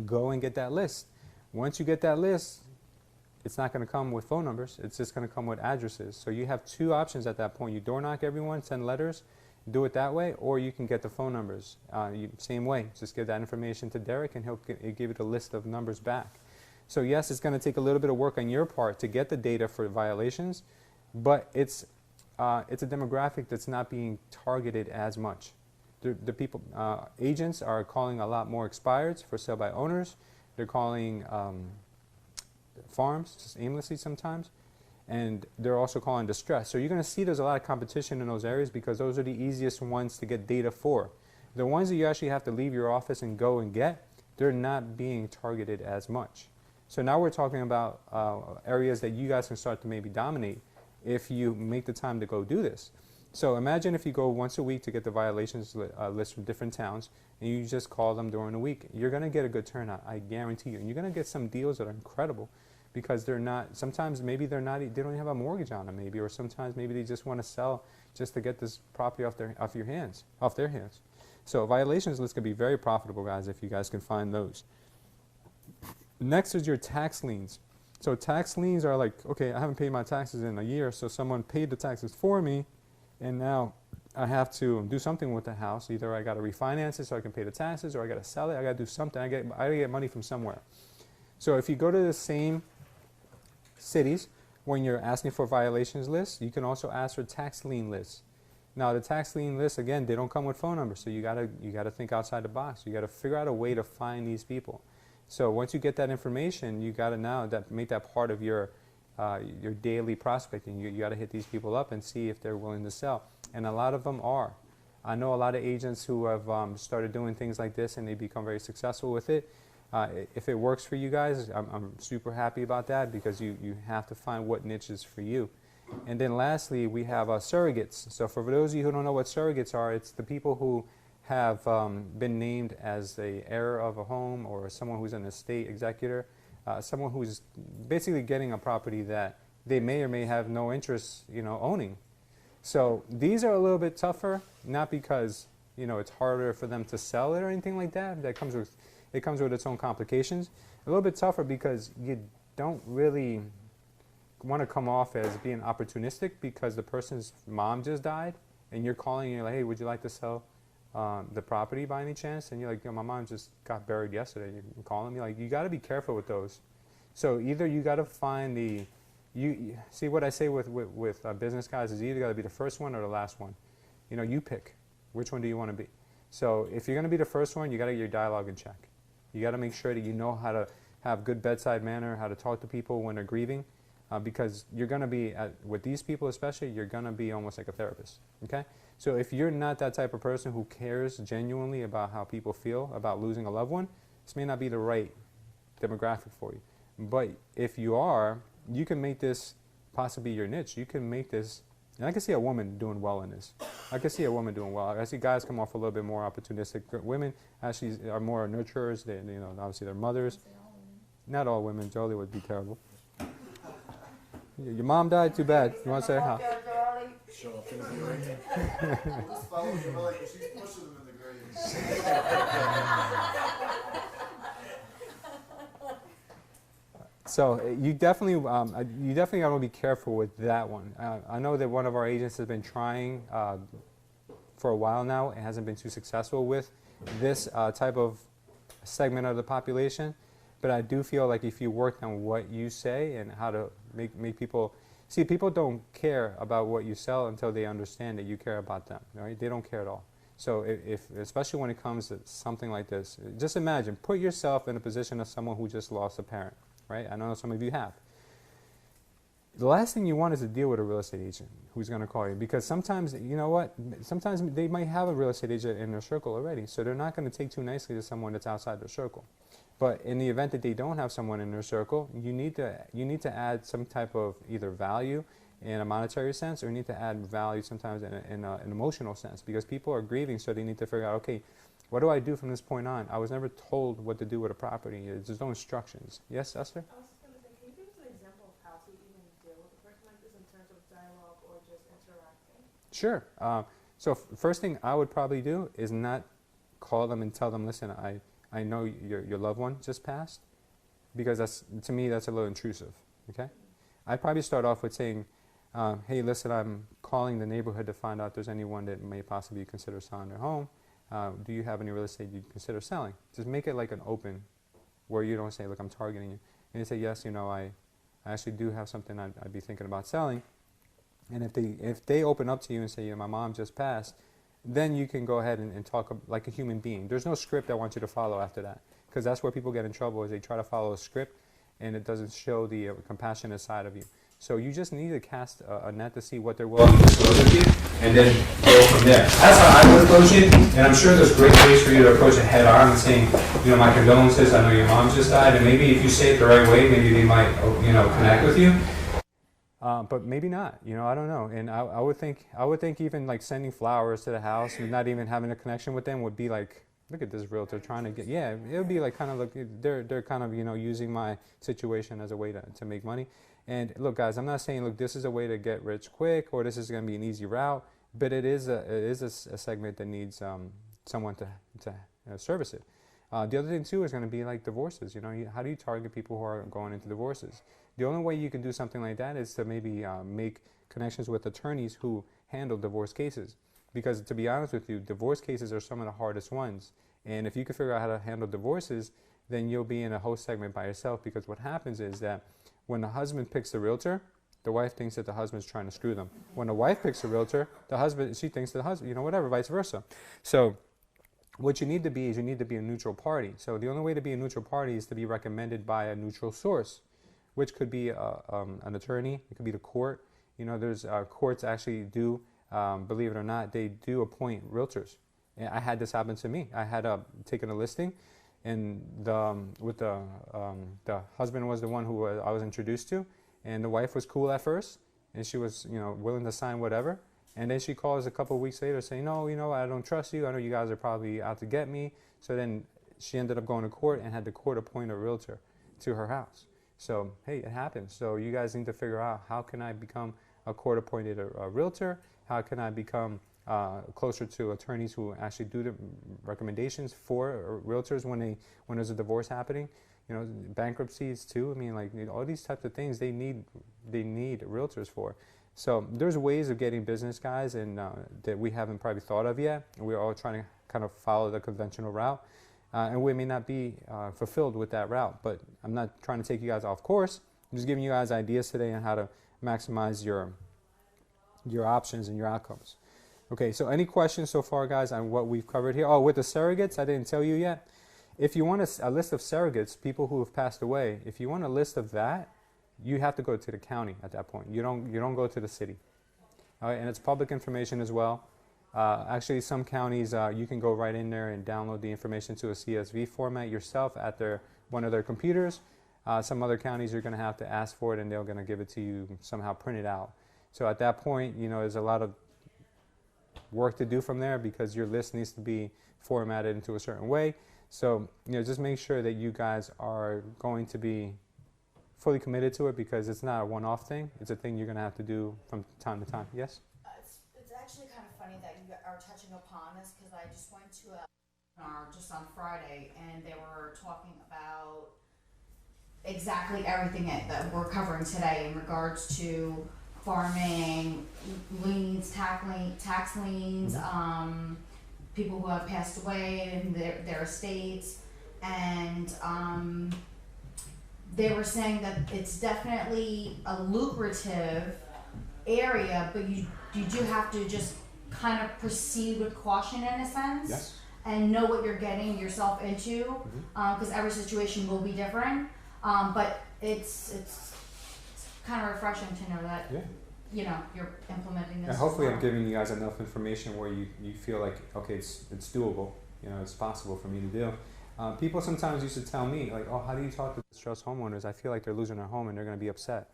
go and get that list. Once you get that list, it's not going to come with phone numbers. It's just going to come with addresses. So you have two options at that point. You door knock everyone, send letters, do it that way, or you can get the phone numbers. Same way, just give that information to Derek and he'll give you the list of numbers back. So yes, it's going to take a little bit of work on your part to get the data for violations, but it's a demographic that's not being targeted as much. The people, agents are calling a lot more expireds for sale by owners. They're calling farms just aimlessly sometimes, and they're also calling distress. So you're going to see there's a lot of competition in those areas because those are the easiest ones to get data for. The ones that you actually have to leave your office and go and get, they're not being targeted as much. So now we're talking about areas that you guys can start to maybe dominate if you make the time to go do this. So imagine if you go once a week to get the violations list from different towns, and you just call them during the week. You're going to get a good turnout, I guarantee you. And you're going to get some deals that are incredible because they're not, sometimes maybe they don't even have a mortgage on them maybe, or sometimes maybe they just want to sell just to get this property off their hands. So violations list can be very profitable, guys, if you guys can find those. Next is your tax liens. So tax liens are like, okay, I haven't paid my taxes in a year, so someone paid the taxes for me, and now I have to do something with the house. Either I got to refinance it so I can pay the taxes, or I got to sell it. I got to do something. I got to get money from somewhere. So if you go to the same cities when you're asking for violations lists, you can also ask for tax lien lists. Now the tax lien lists, again, they don't come with phone numbers, so you gotta think outside the box. You got to figure out a way to find these people. So once you get that information, you got to now make that part of your daily prospecting. You got to hit these people up and see if they're willing to sell. And a lot of them are. I know a lot of agents who have started doing things like this and they become very successful with it. If it works for you guys, I'm super happy about that because you have to find what niche is for you. And then lastly, we have surrogates. So for those of you who don't know what surrogates are, it's the people who have been named as the heir of a home or someone who's an estate executor, someone who's basically getting a property that they may or may have no interest, owning. So these are a little bit tougher, not because it's harder for them to sell it or anything like that. It comes with its own complications. A little bit tougher because you don't really want to come off as being opportunistic because the person's mom just died and you're calling and you're like, hey, would you like to sell the property by any chance? And you're like, my mom just got buried yesterday. You're calling me. Like, you got to be careful with those. So either you got to find you see what I say with business guys is you either got to be the first one or the last one. You pick. Which one do you want to be? So if you're going to be the first one, you got to get your dialogue in check. You got to make sure that you know how to have good bedside manner, how to talk to people when they're grieving, because you're going to be, with these people especially, you're going to be almost like a therapist, okay? So if you're not that type of person who cares genuinely about how people feel about losing a loved one, this may not be the right demographic for you. But if you are, you can make this possibly your niche. You can make this, and I can see a woman doing well in this. I can see a woman doing well. I see guys come off a little bit more opportunistic. Women actually are more nurturers. They, obviously they're mothers. Not all women. Jolie would be terrible. Your mom died? Too bad. You want to say how? Show up in the grave. This follows her like she's pushing them in the grave. So you definitely got to be careful with that one. I know that one of our agents has been trying for a while now. It hasn't been too successful with this type of segment of the population. But I do feel like if you work on what you say and how to make people see, people don't care about what you sell until they understand that you care about them. Right? They don't care at all. So if especially when it comes to something like this, just imagine, put yourself in a position of someone who just lost a parent. Right? I know some of you have. The last thing you want is to deal with a real estate agent who's going to call you, because sometimes, sometimes they might have a real estate agent in their circle already, so they're not going to take too nicely to someone that's outside their circle. But in the event that they don't have someone in their circle, you need to add some type of either value in a monetary sense, or you need to add value sometimes in an emotional sense, because people are grieving, so they need to figure out, okay, what do I do from this point on? I was never told what to do with a property. There's no instructions. Yes, Esther? I was just going to say, can you give us an example of how to even deal with a person like this in terms of dialogue or just interacting? Sure. So first thing I would probably do is not call them and tell them, listen, I know your loved one just passed, because to me that's a little intrusive. Okay? I'd probably start off with saying, hey, listen, I'm calling the neighborhood to find out if there's anyone that may possibly consider selling their home. Do you have any real estate you'd consider selling? Just make it like an open, where you don't say, look, I'm targeting you. And you say, yes, I actually do have something I'd be thinking about selling. And if they open up to you and say, my mom just passed, then you can go ahead and talk like a human being. There's no script I want you to follow after that, because that's where people get in trouble, is they try to follow a script and it doesn't show the compassionate side of you. So you just need to cast a net to see what they're willing to disclose with you, and then go from there. That's how I would approach it, and I'm sure there's great ways for you to approach it head on and saying, my condolences, I know your mom just died, and maybe if you say it the right way, maybe they might, connect with you. But maybe not, I don't know. And I would think even like sending flowers to the house and not even having a connection with them would be like, look at this realtor trying to get, it would be like kind of like, they're kind of, using my situation as a way to make money. And look, guys, I'm not saying, look, this is a way to get rich quick or this is going to be an easy route, but it is a segment that needs someone to service it. The other thing too is going to be like divorces. How do you target people who are going into divorces? The only way you can do something like that is to maybe make connections with attorneys who handle divorce cases. Because to be honest with you, divorce cases are some of the hardest ones. And if you can figure out how to handle divorces, then you'll be in a whole segment by yourself. Because what happens is that when the husband picks the realtor, the wife thinks that the husband's trying to screw them. When the wife picks the realtor, she thinks that the husband, whatever, vice versa. So what you need to be is you need to be a neutral party. So the only way to be a neutral party is to be recommended by a neutral source, which could be an attorney. It could be the court. There's courts actually do, believe it or not, they do appoint realtors. And I had this happen to me. I had taken a listing, and the husband was the one who I was introduced to, and the wife was cool at first, and she was willing to sign whatever. And then she calls a couple of weeks later saying, no, you know, I don't trust you. I know you guys are probably out to get me. So then she ended up going to court and had the court appoint a realtor to her house. So, hey, it happens. So you guys need to figure out, how can I become a court-appointed realtor? How can I become closer to attorneys who actually do the recommendations for realtors when there's a divorce happening? You know, bankruptcies too. I mean, like, you know, all these types of things they need realtors for. So there's ways of getting business, guys, and that we haven't probably thought of yet. And we're all trying to kind of follow the conventional route. And we may not be fulfilled with that route, but I'm not trying to take you guys off course. I'm just giving you guys ideas today on how to maximize your options and your outcomes. Okay, so any questions so far, guys, on what we've covered here? Oh, with the surrogates, I didn't tell you yet. If you want a list of surrogates, people who have passed away, if you want a list of that, you have to go to the county at that point. You don't go to the city. All right, and it's public information as well. Actually, some counties, you can go right in there and download the information to a CSV format yourself at one of their computers. Some other counties, you're going to have to ask for it, and they're going to give it to you somehow printed out. So at that point, you know, there's a lot of work to do from there, because your list needs to be formatted into a certain way. So, you know, just make sure that you guys are going to be fully committed to it, because it's not a one-off thing. It's a thing you're going to have to do from time to time. Yes? It's actually kind of funny that you are touching upon this, because I just went to a seminar just on Friday, and they were talking about exactly everything that we're covering today in regards to farming, liens, tax liens, people who have passed away and their estates, and they were saying that it's definitely a lucrative area, but you do have to just kind of proceed with caution in a sense. Yes. And know what you're getting yourself into, because every situation will be different. But it's kind of refreshing to know that, you know, you're implementing this. And hopefully I'm giving you guys enough information where you feel like, okay, it's doable. You know, it's possible for me to do. People sometimes used to tell me, like, oh, how do you talk to distressed homeowners? I feel like they're losing their home and they're going to be upset.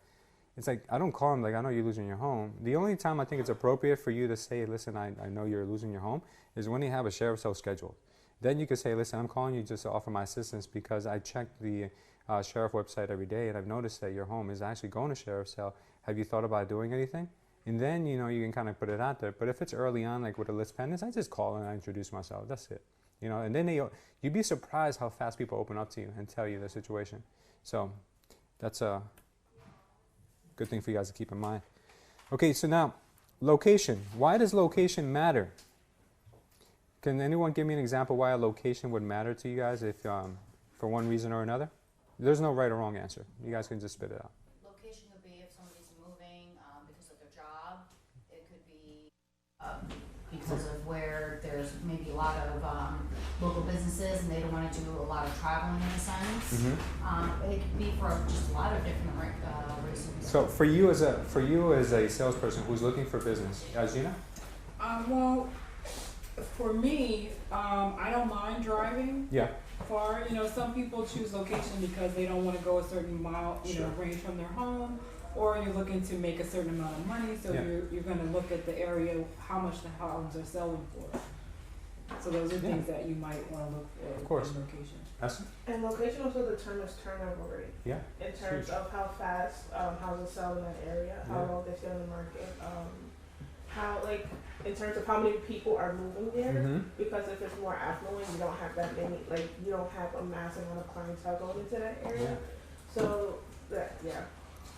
It's like, I don't call them like, I know you're losing your home. The only time I think it's appropriate for you to say, listen, I know you're losing your home, is when you have a sheriff's sale scheduled. Then you could say, listen, I'm calling you just to offer my assistance because I checked the sheriff website every day and I've noticed that your home is actually going to sheriff's sale. Have you thought about doing anything? And then, you know, you can kind of put it out there. But if it's early on, like with a list pendants, I just call and I introduce myself. That's it. You know, and then you'd be surprised how fast people open up to you and tell you the situation. So that's a good thing for you guys to keep in mind. Okay, so now, location. Why does location matter? Can anyone give me an example why a location would matter to you guys if, for one reason or another? There's no right or wrong answer. You guys can just spit it out. Location could be if somebody's moving because of their job. It could be because of where there's maybe a lot of local businesses and they don't want to do a lot of traveling in a sense. It could be for just a lot of different reasons. So for you as a salesperson who's looking for business, Gina? Well, for me, I don't mind driving far. You know, some people choose location because they don't want to go a certain mile, range from their home, or you're looking to make a certain amount of money. So you're going to look at the area, how much the homes are selling for. So those are things that you might want to look for. Of course. In location. Esther? And location also determines turnover rate. Yeah. In terms of how fast houses sell in that area, how long they stay on the market, how, like, in terms of how many people are moving there. Because if it's more affluent, you don't have that many, like, you don't have a massive amount of clientele going into that area. So that,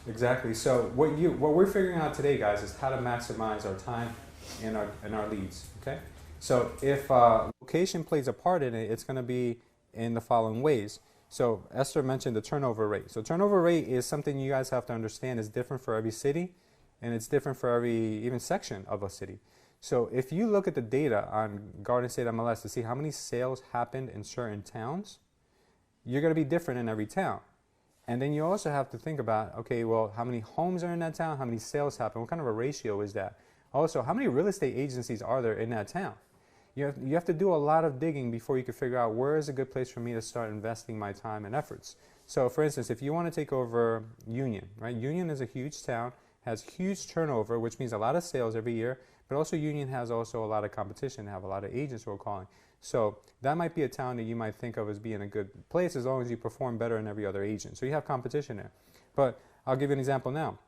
Exactly. So what we're figuring out today, guys, is how to maximize our time and our leads. Okay. So if location plays a part in it, it's going to be in the following ways. So Esther mentioned the turnover rate. So turnover rate is something you guys have to understand is different for every city, and it's different for every even section of a city. So if you look at the data on Garden State MLS to see how many sales happened in certain towns, you're going to be different in every town. And then you also have to think about, okay, well, how many homes are in that town? How many sales happen? What kind of a ratio is that? Also, how many real estate agencies are there in that town? You have to do a lot of digging before you can figure out where is a good place for me to start investing my time and efforts. So, for instance, if you want to take over Union, right? Union is a huge town, has huge turnover, which means a lot of sales every year, But also Union has also a lot of competition. They have a lot of agents who are calling. So that might be a town that you might think of as being a good place as long as you perform better than every other agent. So you have competition there. But I'll give you an example now.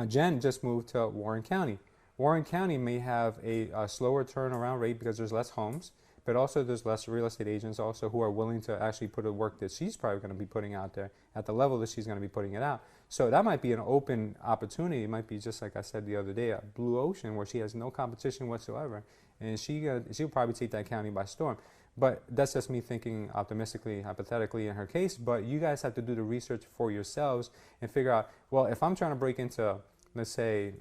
Jen just moved to Warren County. Warren County may have a slower turnaround rate because there's less homes, but also there's less real estate agents also who are willing to actually put the work that she's probably going to be putting out there at the level that she's going to be putting it out. So that might be an open opportunity. It might be just like I said the other day, a blue ocean where she has no competition whatsoever, and she'll probably take that county by storm. But that's just me thinking optimistically, hypothetically in her case. But you guys have to do the research for yourselves and figure out, well, if I'm trying to break into, let's say,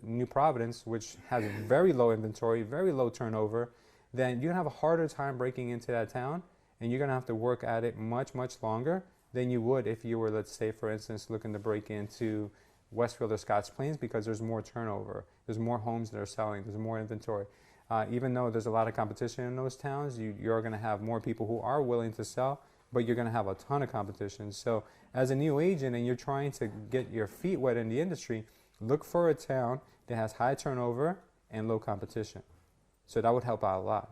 New Providence, which has very low inventory, very low turnover, then you're going to have a harder time breaking into that town, and you're going to have to work at it much, much longer than you would if you were, let's say, for instance, looking to break into Westfield or Scotts Plains, because there's more turnover. There's more homes that are selling. There's more inventory. Even though there's a lot of competition in those towns, you're going to have more people who are willing to sell, but you're going to have a ton of competition. So as a new agent and you're trying to get your feet wet in the industry, look for a town that has high turnover and low competition. So that would help out a lot.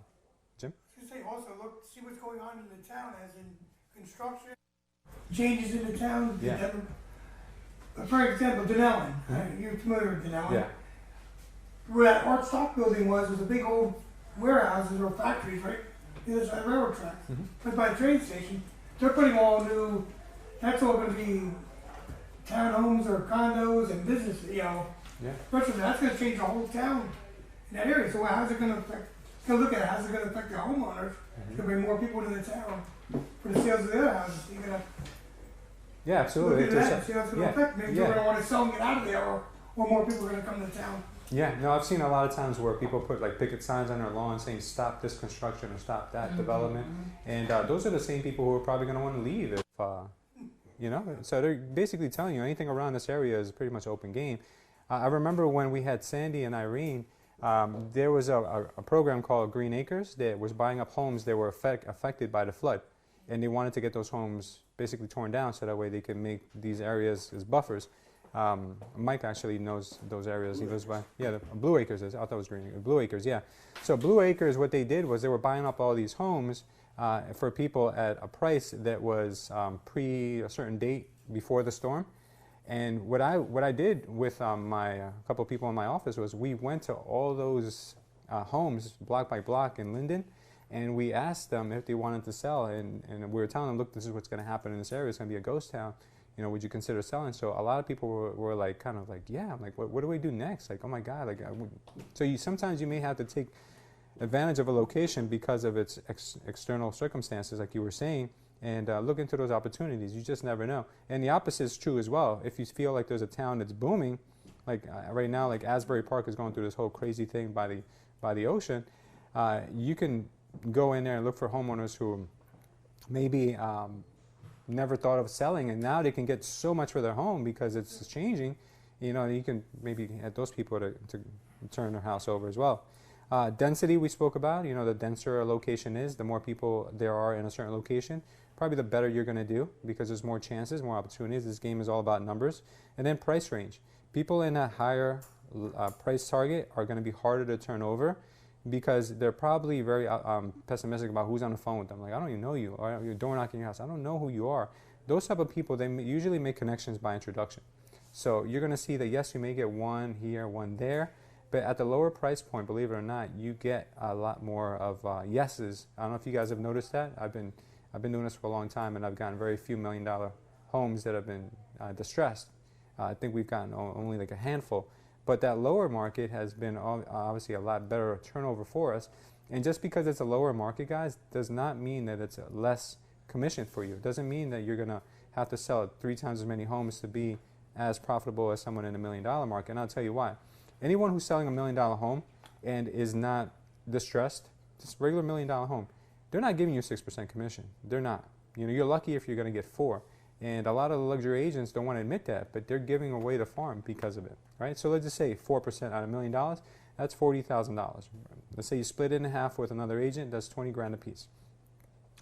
Jim? Just say also, look, see what's going on in the town, as in construction, changes in the town. Yeah. For example, Denellen. You're familiar with Denellen? Yeah. Where that art stock building was a big old warehouses or factories, right? The other side of railroad tracks. Right by the train station. They're putting all new, that's all going to be townhomes or condos and businesses, you know. Yeah. That's going to change the whole town in that area. So how's it going to affect, look at it, how's it going to affect the homeowners? It's going to bring more people to the town for the sales of their houses. You're going to Yeah, absolutely. look at that and see how it's going to affect. Maybe you're going to want to sell and get out of there, or more people are going to come to town. Yeah, no, I've seen a lot of times where people put like picket signs on their lawn saying stop this construction or stop that development, and those are the same people who are probably going to want to leave if, you know, so they're basically telling you anything around this area is pretty much open game. I remember when we had Sandy and Irene, there was a program called Green Acres that was buying up homes that were affected by the flood, and they wanted to get those homes basically torn down so that way they could make these areas as buffers. Mike actually knows those areas. He lives by, the Blue Acres is, I thought it was Green Acres. Blue Acres, yeah. So Blue Acres, what they did was they were buying up all these homes for people at a price that was pre a certain date before the storm. And what I did with my couple of people in my office was we went to all those homes block by block in Linden, and we asked them if they wanted to sell, and we were telling them, look, this is what's going to happen in this area. It's going to be a ghost town. You know, would you consider selling? So a lot of people were like, kind of like, yeah. I'm like, what do we do next? Like, oh my God. Like, so sometimes you may have to take advantage of a location because of its external circumstances, like you were saying, and look into those opportunities. You just never know. And the opposite is true as well. If you feel like there's a town that's booming, like right now, like Asbury Park is going through this whole crazy thing by the ocean, you can go in there and look for homeowners who maybe never thought of selling, and now they can get so much for their home because it's changing. You know, you can maybe get those people to turn their house over as well. Density we spoke about. You know, the denser a location is, the more people there are in a certain location, probably the better you're going to do because there's more chances, more opportunities. This game is all about numbers. And then price range. People in a higher price target are going to be harder to turn over because they're probably very pessimistic about who's on the phone with them. Like, I don't even know you, or you're door knocking your house. I don't know who you are. Those type of people, they usually make connections by introduction. So you're going to see that, yes, you may get one here, one there, but at the lower price point, believe it or not, you get a lot more of yeses. I don't know if you guys have noticed that. I've been doing this for a long time, and I've gotten very few $1 million homes that have been distressed. I think we've gotten only like a handful. But that lower market has been obviously a lot better turnover for us. And just because it's a lower market, guys, does not mean that it's less commission for you. It doesn't mean that you're going to have to sell 3 times as many homes to be as profitable as someone in a $1 million market. And I'll tell you why. Anyone who's selling a $1 million home and is not distressed, just regular $1 million home, they're not giving you 6% commission. They're not. You know, you're lucky if you're going to get 4. And a lot of the luxury agents don't want to admit that, but they're giving away the farm because of it, right? So let's just say 4% on $1 million, that's $40,000. Let's say you split it in half with another agent, that's 20 grand a piece.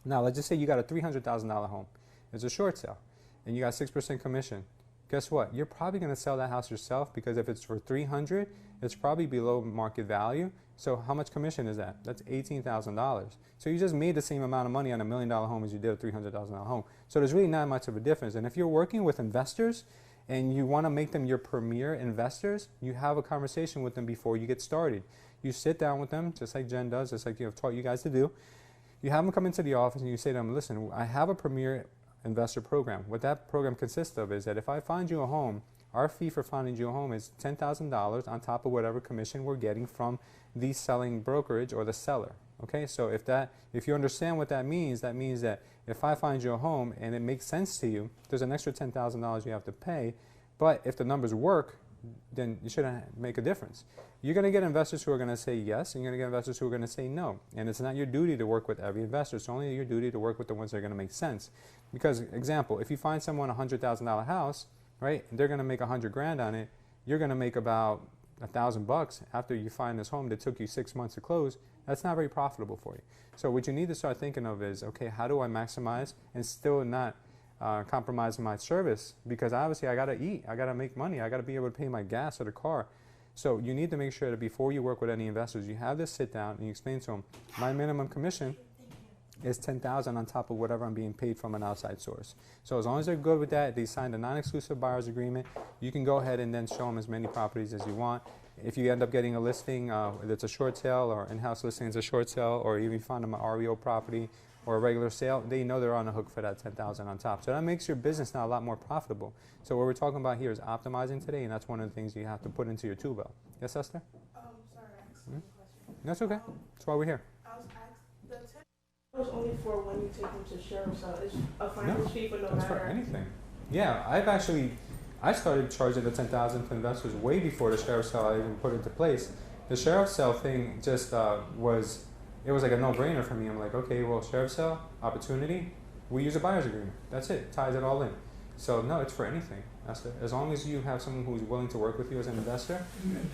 Now let's just say you got a $300,000 home. It's a short sale, and you got 6% commission. guess what? You're probably going to sell that house yourself, because if it's for 300, it's probably below market value. So how much commission is that? That's $18,000. So you just made the same amount of money on $1 million home as you did a $300,000 home. So there's really not much of a difference. And if you're working with investors and you want to make them your premier investors, you have a conversation with them before you get started. You sit down with them, just like Jen does, just like I've taught you guys to do. You have them come into the office and you say to them, listen, I have a premier investor program. What that program consists of is that if I find you a home, our fee for finding you a home is $10,000 on top of whatever commission we're getting from the selling brokerage or the seller. Okay, so if you understand what that means that if I find you a home and it makes sense to you, there's an extra $10,000 you have to pay. But if the numbers work, then you shouldn't make a difference. You're going to get investors who are going to say yes, and you're going to get investors who are going to say no. And it's not your duty to work with every investor. It's only your duty to work with the ones that are going to make sense. Because, example, if you find someone a $100,000 house, right, and they're going to make $100,000 on it, you're going to make about $1,000 after you find this home that took you 6 months to close. That's not very profitable for you. So what you need to start thinking of is, okay, how do I maximize and still not compromise my service? Because obviously I got to eat, I got to make money, I got to be able to pay my gas or the car. So you need to make sure that before you work with any investors, you have this sit down and you explain to them, my minimum commission is $10,000 on top of whatever I'm being paid from an outside source. So as long as they're good with that, they signed a non-exclusive buyer's agreement, you can go ahead and then show them as many properties as you want. If you end up getting a listing that's a short sale, or in-house listing is a short sale, or even you find them an REO property or a regular sale, they know they're on the hook for that $10,000 on top. So that makes your business now a lot more profitable. So what we're talking about here is optimizing today, and that's one of the things you have to put into your tool belt. Yes, Esther? Sorry, I asked a question. That's okay. That's why we're here. I was asked, the $10 was only for when you take them to sheriff, so it's a finder's fee for no That's matter. for anything. Yeah, I started charging the $10,000 to investors way before the sheriff sale I even put into place. The sheriff sale thing just was like a no-brainer for me. I'm like, okay, well, sheriff sale, opportunity, we use a buyer's agreement. That's it, ties it all in. So no, it's for anything. As long as you have someone who's willing to work with you as an investor,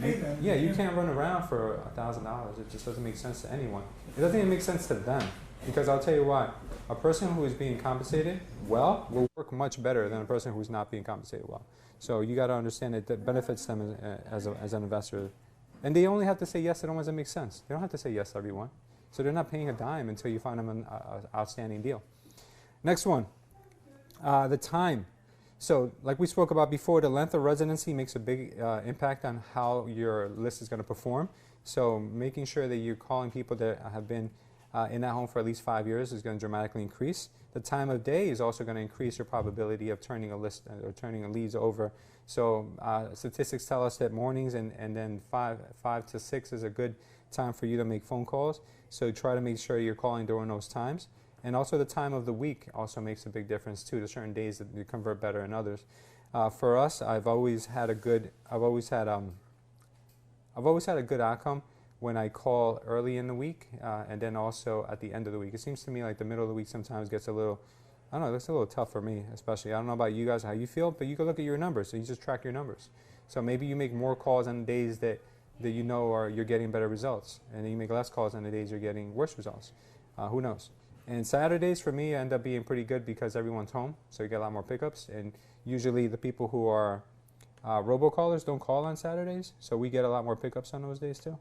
you can't run around for $1,000. It just doesn't make sense to anyone. It doesn't even make sense to them, because I'll tell you what, a person who is being compensated well will work much better than a person who's not being compensated well. So you got to understand it benefits them as an investor. And they only have to say yes to the ones that make sense. They don't have to say yes to everyone. So they're not paying a dime until you find them an outstanding deal. Next one, the time. So like we spoke about before, the length of residency makes a big impact on how your list is going to perform. So making sure that you're calling people that have been in that home for at least 5 years is going to dramatically increase. The time of day is also going to increase your probability of turning a list or turning a leads over. So statistics tell us that mornings and then 5 to 6 is a good time for you to make phone calls. So try to make sure you're calling during those times. And also the time of the week also makes a big difference too. There's certain days that you convert better than others. For us, I've always had a good outcome when I call early in the week and then also at the end of the week. It seems to me like the middle of the week sometimes gets a little, I don't know, it's a little tough for me, especially. I don't know about you guys, how you feel, but you can look at your numbers. So you just track your numbers. So maybe you make more calls on the days that you know you're getting better results, and then you make less calls on the days you're getting worse results. Who knows? And Saturdays for me end up being pretty good because everyone's home, so you get a lot more pickups. And usually the people who are robocallers don't call on Saturdays, so we get a lot more pickups on those days too.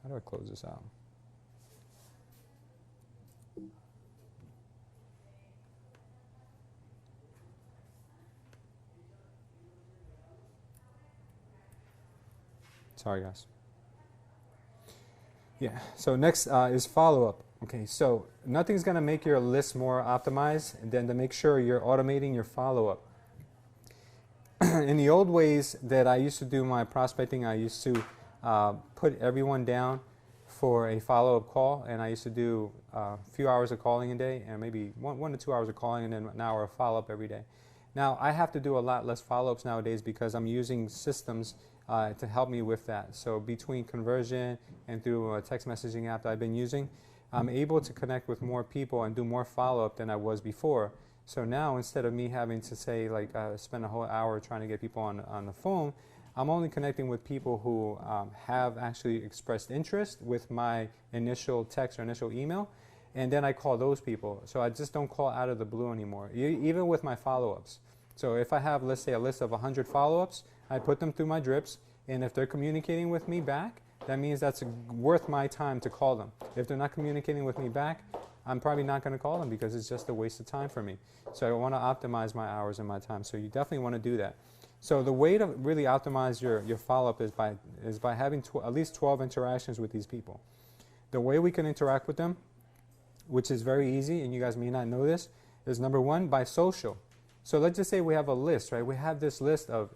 How do I close this out? Sorry, guys. Yeah, so next is follow-up. Okay, so nothing's going to make your list more optimized than to make sure you're automating your follow-up. In the old ways that I used to do my prospecting, I used to put everyone down for a follow-up call, and I used to do a few hours of calling a day and maybe 1 to 2 hours of calling and then an hour of follow-up every day. Now, I have to do a lot less follow-ups nowadays because I'm using systems to help me with that. So between conversion and through a text messaging app that I've been using, I'm able to connect with more people and do more follow-up than I was before. So now, instead of me having to say, like, spend a whole hour trying to get people on the phone, I'm only connecting with people who have actually expressed interest with my initial text or initial email, and then I call those people. So I just don't call out of the blue anymore. Even with my follow-ups, So if I have, let's say, a list of 100 follow-ups, I put them through my drips, and if they're communicating with me back, that means that's worth my time to call them. If they're not communicating with me back, I'm probably not going to call them because it's just a waste of time for me. So I want to optimize my hours and my time. So you definitely want to do that. So the way to really optimize your follow-up is by having at least 12 interactions with these people. The way we can interact with them, which is very easy, and you guys may not know this, is number one, by social. So let's just say we have a list, right? We have this list of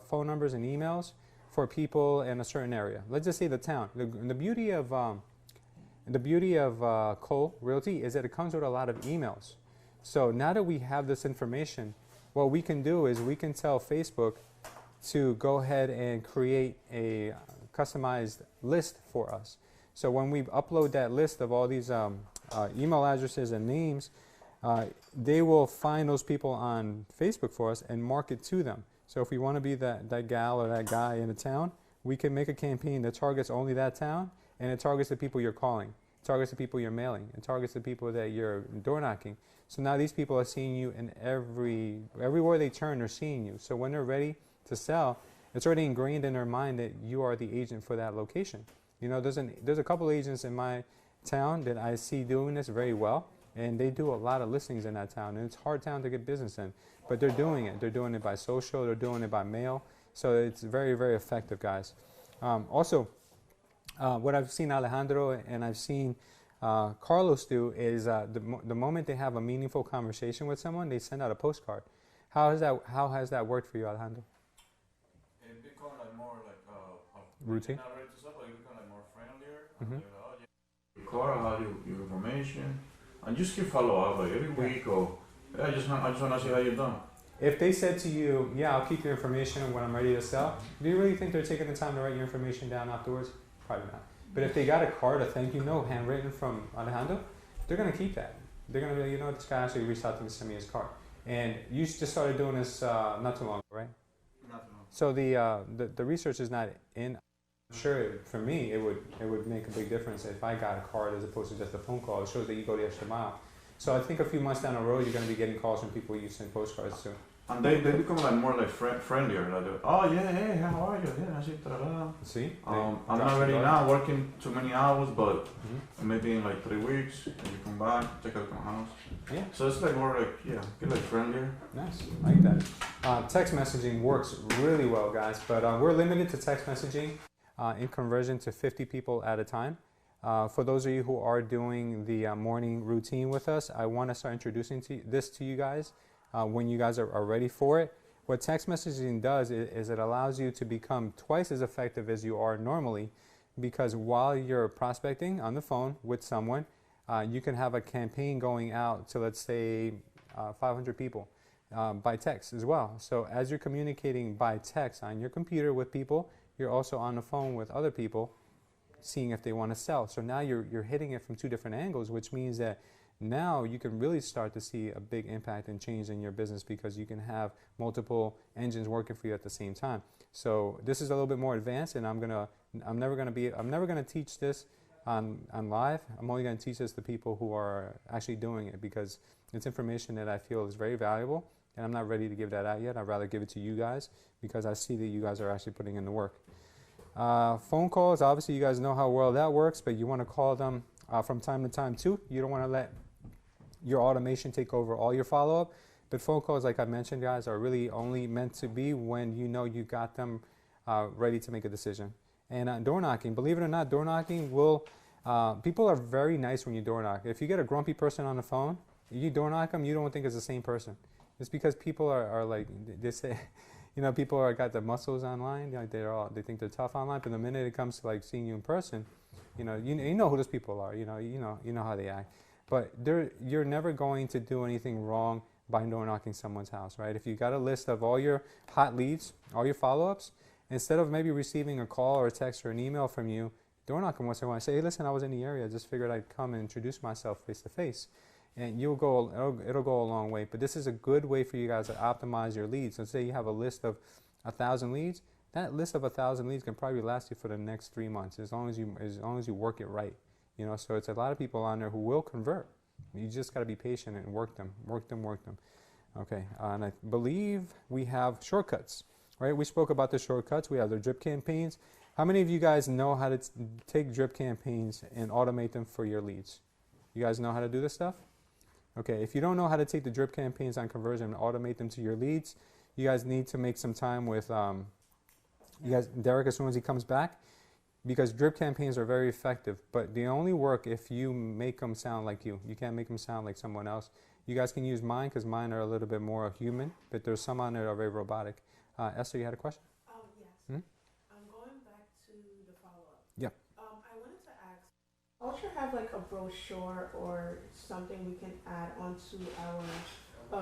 phone numbers and emails for people in a certain area. Let's just say the town. The beauty of Cole Realty is that it comes with a lot of emails. So now that we have this information, what we can do is we can tell Facebook to go ahead and create a customized list for us. So when we upload that list of all these email addresses and names, they will find those people on Facebook for us and market to them. So if we want to be that gal or that guy in a town, we can make a campaign that targets only that town, and it targets the people you're calling, it targets the people you're mailing, it targets the people that you're door knocking. So now these people are seeing you in everywhere they turn, they're seeing you. So when they're ready to sell, it's already ingrained in their mind that you are the agent for that location. You know, there's a couple agents in my town that I see doing this very well, and they do a lot of listings in that town, and it's a hard town to get business in, but they're doing it. They're doing it by social, they're doing it by mail, so it's very, very effective, guys. Also, what I've seen Alejandro and I've seen Carlos do is the moment they have a meaningful conversation with someone, they send out a postcard. How has that worked for you, Alejandro? It become like more like routine. Not ready to stop, but it become like more friendlier. Mm-hmm. Record all your information, and just keep follow up like every week or I just want to see how you're done. If they said to you, "Yeah, I'll keep your information when I'm ready to sell," do you really think they're taking the time to write your information down afterwards? Probably not. But if they got a card, a thank you note handwritten from Alejandro, they're going to keep that. They're going to be like, you know what, this guy actually reached out to me to send me his card. And you just started doing this not too long ago, right? Not too long. So the research is not in. I'm sure for me, it would make a big difference if I got a card as opposed to just a phone call. It shows that you go the extra mile. So I think a few months down the road, you're going to be getting calls from people you send postcards to. And they become like more like friendlier. Like, oh yeah, hey, how are you? Yeah, I see. See? I'm not ready now, working too many hours, but maybe in like 3 weeks, and you come back, check out my house. Yeah. So it's like more like, yeah, get like friendlier. Nice, I like that. Text messaging works really well, guys, but we're limited to text messaging in conversion to 50 people at a time. For those of you who are doing the morning routine with us, I want to start introducing this to you guys when you guys are ready for it. What text messaging does is it allows you to become twice as effective as you are normally, because while you're prospecting on the phone with someone, you can have a campaign going out to, let's say, 500 people by text as well. So as you're communicating by text on your computer with people, you're also on the phone with other people, seeing if they want to sell. So now you're hitting it from two different angles, which means that now you can really start to see a big impact and change in your business because you can have multiple engines working for you at the same time. So this is a little bit more advanced, and I'm never gonna teach this on live. I'm only gonna teach this to people who are actually doing it because it's information that I feel is very valuable, and I'm not ready to give that out yet. I'd rather give it to you guys because I see that you guys are actually putting in the work. Phone calls, obviously you guys know how well that works, but you want to call them from time to time too. You don't want to let your automation take over all your follow-up. But phone calls, like I mentioned, guys, are really only meant to be when you know you got them ready to make a decision. And door knocking, believe it or not, door knocking will, people are very nice when you door knock. If you get a grumpy person on the phone, you door knock them, you don't think it's the same person. It's because people are like, they say, you know, people are got the muscles online, like they think they're tough online, but the minute it comes to like seeing you in person, you know who those people are, you know how they act. But you're never going to do anything wrong by door knocking someone's house, right? If you got a list of all your hot leads, all your follow-ups, instead of maybe receiving a call or a text or an email from you, door knock them once in a while. Say, hey, listen, I was in the area. I just figured I'd come and introduce myself face to face. And it'll go a long way. But this is a good way for you guys to optimize your leads. So say you have a list of 1,000 leads. That list of 1,000 leads can probably last you for the next 3 months as long as you work it right. You know, so it's a lot of people on there who will convert. You just got to be patient and work them. Okay, and I believe we have shortcuts, right? We spoke about the shortcuts. We have the drip campaigns. How many of you guys know how to take drip campaigns and automate them for your leads? You guys know how to do this stuff? Okay, if you don't know how to take the drip campaigns on conversion and automate them to your leads, you guys need to make some time with Derek as soon as he comes back, because drip campaigns are very effective, but they only work if you make them sound like you. You can't make them sound like someone else. You guys can use mine because mine are a little bit more human, but there's some on there that are very robotic. Esther, you had a question? Yes. Hmm? I'm going back to the follow-up. Yeah. I wanted to ask, Ultra have like a brochure or something we can add onto our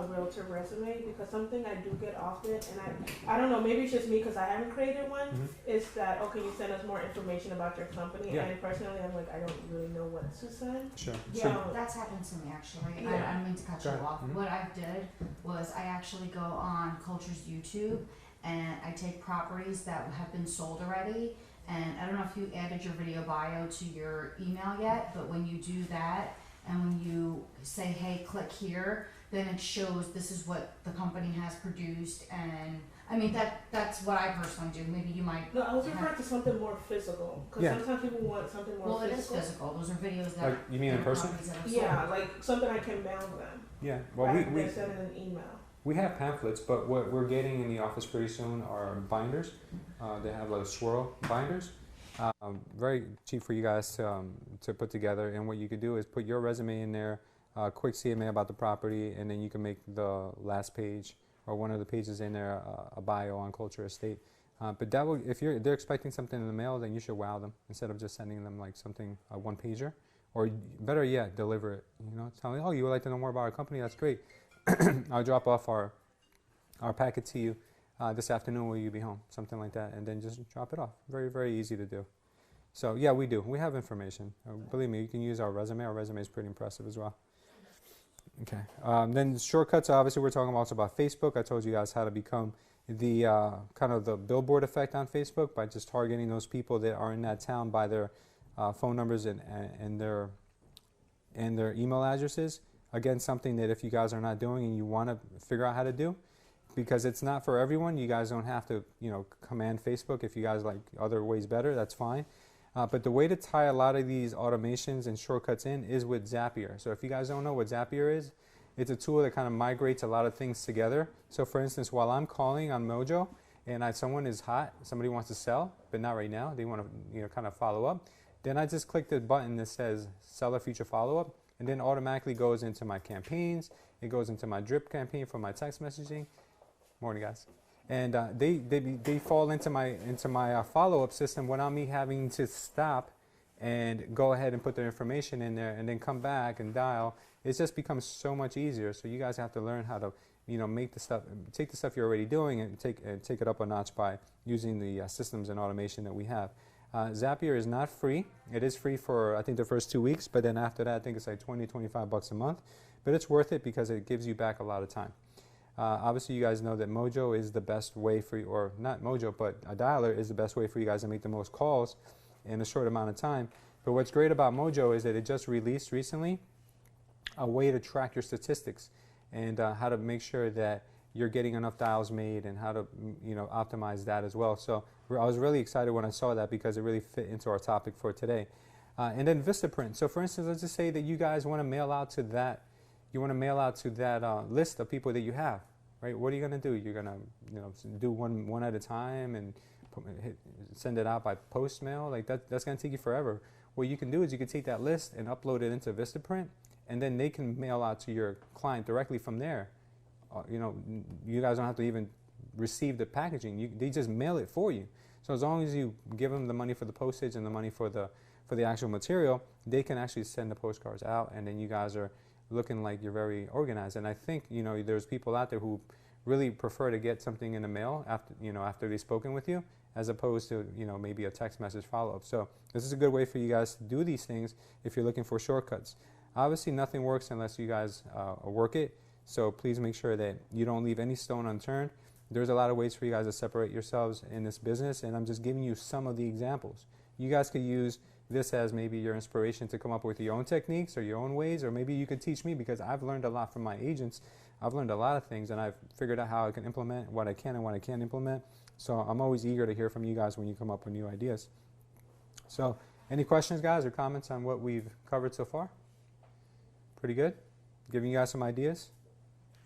realtor resume? Because something I do get often, and I don't know, maybe it's just me because I haven't created one, is that, oh, can you send us more information about your company? Yeah. And personally, I'm like, I don't really know what to send. Sure. Yeah, that's happened to me actually. Yeah. I don't mean to cut you Go ahead. off. What I did was I actually go on Culture's YouTube and I take properties that have been sold already. And I don't know if you added your video bio to your email yet, but when you do that and when you say, hey, click here, then it shows this is what the company has produced. And I mean, that's what I personally do. Maybe you might. No, I was referring to something more physical. Because Yeah. sometimes people want something more Well, physical. it is physical. Those are videos that. Like, you mean in person? properties that are sold. Yeah, like something I can mail them. Yeah. Well, rather we than sending an email. We have pamphlets, but what we're getting in the office pretty soon are binders. They have like swirl binders. Very cheap for you guys to put together. And what you could do is put your resume in there, quick CMA about the property, and then you can make the last page or one of the pages in there a bio on Culture Estate. But that will, if they're expecting something in the mail, then you should wow them instead of just sending them like something a one pager, or better yet, deliver it. You know, tell me, oh, you would like to know more about our company? That's great. I'll drop off our packet to you this afternoon. Will you be home? Something like that, and then just drop it off. Very, very easy to do. So yeah, we do. We have information. Believe me, you can use our resume. Our resume is pretty impressive as well. Okay. Then shortcuts. Obviously, we're talking also about Facebook. I told you guys how to become the kind of the billboard effect on Facebook by just targeting those people that are in that town by their phone numbers and their email addresses. Again, something that if you guys are not doing and you want to figure out how to do, because it's not for everyone. You guys don't have to, command Facebook. If you guys like other ways better, that's fine. But the way to tie a lot of these automations and shortcuts in is with Zapier. So if you guys don't know what Zapier is, it's a tool that kind of migrates a lot of things together. So for instance, while I'm calling on Mojo and someone is hot, somebody wants to sell, but not right now, they want to kind of follow up, then I just click the button that says Seller Future Follow-Up, and then automatically goes into my campaigns. It goes into my drip campaign for my text messaging. Morning, guys. And they fall into my follow-up system without me having to stop and go ahead and put their information in there and then come back and dial. It just becomes so much easier. So you guys have to learn how to take the stuff you're already doing and take it up a notch by using the systems and automation that we have. Zapier is not free. It is free for, I think, the first 2 weeks, but then after that, I think it's like $20-25 a month. But it's worth it because it gives you back a lot of time. Obviously, you guys know that Mojo is the best way for you, or not Mojo, but a dialer is the best way for you guys to make the most calls in a short amount of time. But what's great about Mojo is that it just released recently a way to track your statistics and how to make sure that you're getting enough dials made and how to optimize that as well. So I was really excited when I saw that because it really fit into our topic for today. And then Vistaprint. So for instance, let's just say that you guys want to mail out to that. You want to mail out to that list of people that you have, right? What are you going to do? You're going to do one at a time and send it out by post mail? Like that's going to take you forever. What you can do is you can take that list and upload it into Vistaprint, and then they can mail out to your client directly from there. You guys don't have to even receive the packaging. They just mail it for you. So as long as you give them the money for the postage and the money for the actual material, they can actually send the postcards out, and then you guys are looking like you're very organized. And I think there's people out there who really prefer to get something in the mail after they've spoken with you, as opposed to maybe a text message follow-up. So this is a good way for you guys to do these things if you're looking for shortcuts. Obviously, nothing works unless you guys work it. So please make sure that you don't leave any stone unturned. There's a lot of ways for you guys to separate yourselves in this business, and I'm just giving you some of the examples. You guys could use this as maybe your inspiration to come up with your own techniques or your own ways, or maybe you could teach me, because I've learned a lot from my agents I've learned a lot of things, and I've figured out how I can implement what I can and what I can't implement. So I'm always eager to hear from you guys when you come up with new ideas. So any questions, guys, or comments on what we've covered so far? Pretty good? Giving you guys some ideas?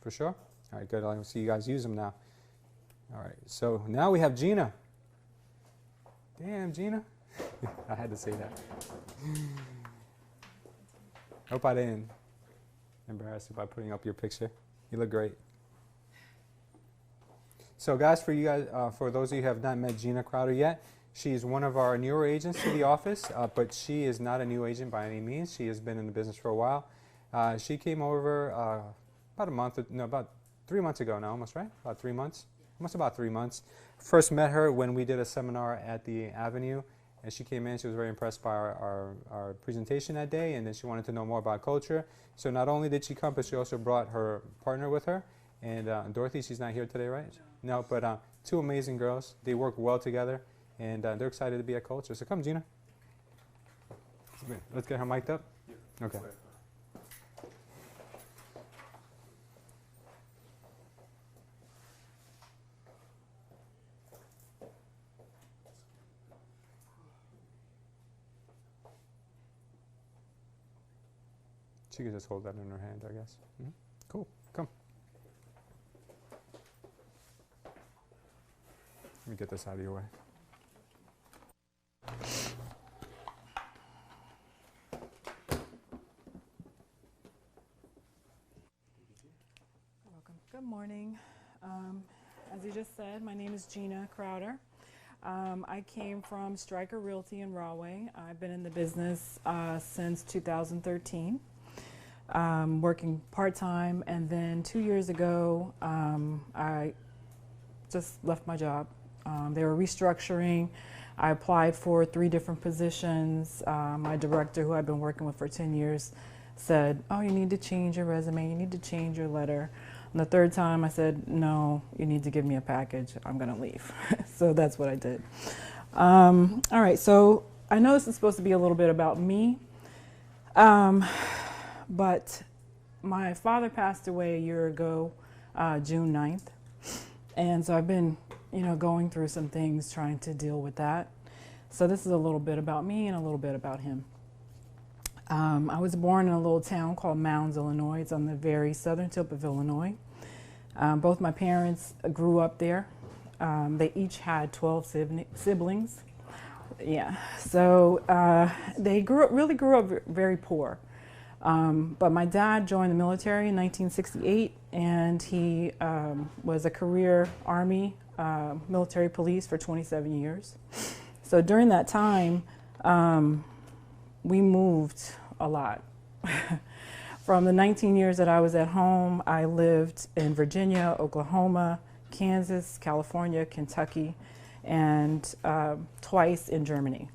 For sure? All right, good. I'll see you guys use them now. All right, so now we have Gina. Damn, Gina. I had to say that. Hope I didn't embarrass you by putting up your picture. You look great. So guys, for you guys, for those of you who have not met Gina Crowder yet, she's one of our newer agents to the office, but she is not a new agent by any means. She has been in the business for a while. She came over about 3 months ago now, almost, right? About 3 months? Almost about 3 months. First met her when we did a seminar at the Avenue, and she came in. She was very impressed by our presentation that day, and then she wanted to know more about culture. So not only did she come, but she also brought her partner with her. And Dorothy, she's not here today, right? No, but two amazing girls. They work well together, and they're excited to be at Culture. So come, Gina. Let's get her mic'd up. Okay. She can just hold that in her hand, I guess. Cool. Come. Let me get this out of your way. Welcome. Good morning. As you just said, my name is Gina Crowder. I came from Stryker Realty in Rahway. I've been in the business since 2013. Working part-time, and then 2 years ago I just left my job. They were restructuring. I applied for 3 different positions. My director, who I've been working with for 10 years, said, "Oh, you need to change your resume, you need to change your letter." And the 3rd time I said, "No, you need to give me a package, I'm gonna leave." So that's what I did. All right, so I know this is supposed to be a little bit about me. But my father passed away a year ago, June 9th. And so I've been, going through some things, trying to deal with that. So this is a little bit about me and a little bit about him. I was born in a little town called Mounds, Illinois. It's on the very southern tip of Illinois. Both my parents grew up there. They each had 12 siblings. Yeah, so they really grew up very poor. But my dad joined the military in 1968, and he was a career Army military police for 27 years. So during that time, we moved a lot. From the 19 years that I was at home, I lived in Virginia, Oklahoma, Kansas, California, Kentucky, and twice in Germany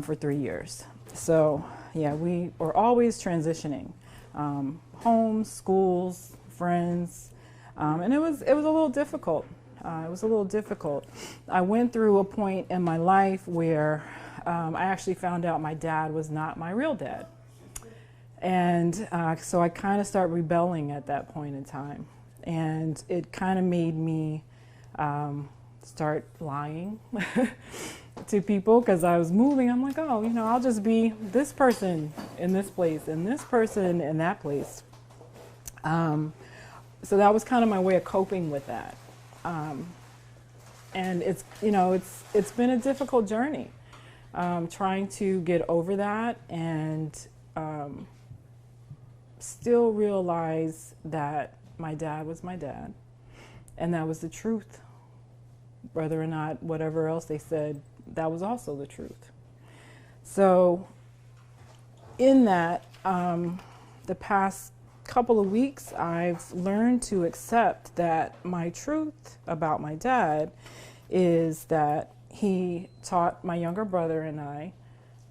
for 3 years. So yeah, we were always transitioning, homes, schools, friends, and it was a little difficult. I went through a point in my life where I actually found out my dad was not my real dad, and so I kind of started rebelling at that point in time, and it kind of made me start lying to people, because I was moving. I'm like, oh, I'll just be this person in this place and this person in that place. So that was kind of my way of coping with that. And it's been a difficult journey, trying to get over that and still realize that my dad was my dad, and that was the truth. Whether or not whatever else they said, that was also the truth. So in that, the past couple of weeks, I've learned to accept that my truth about my dad is that he taught my younger brother and I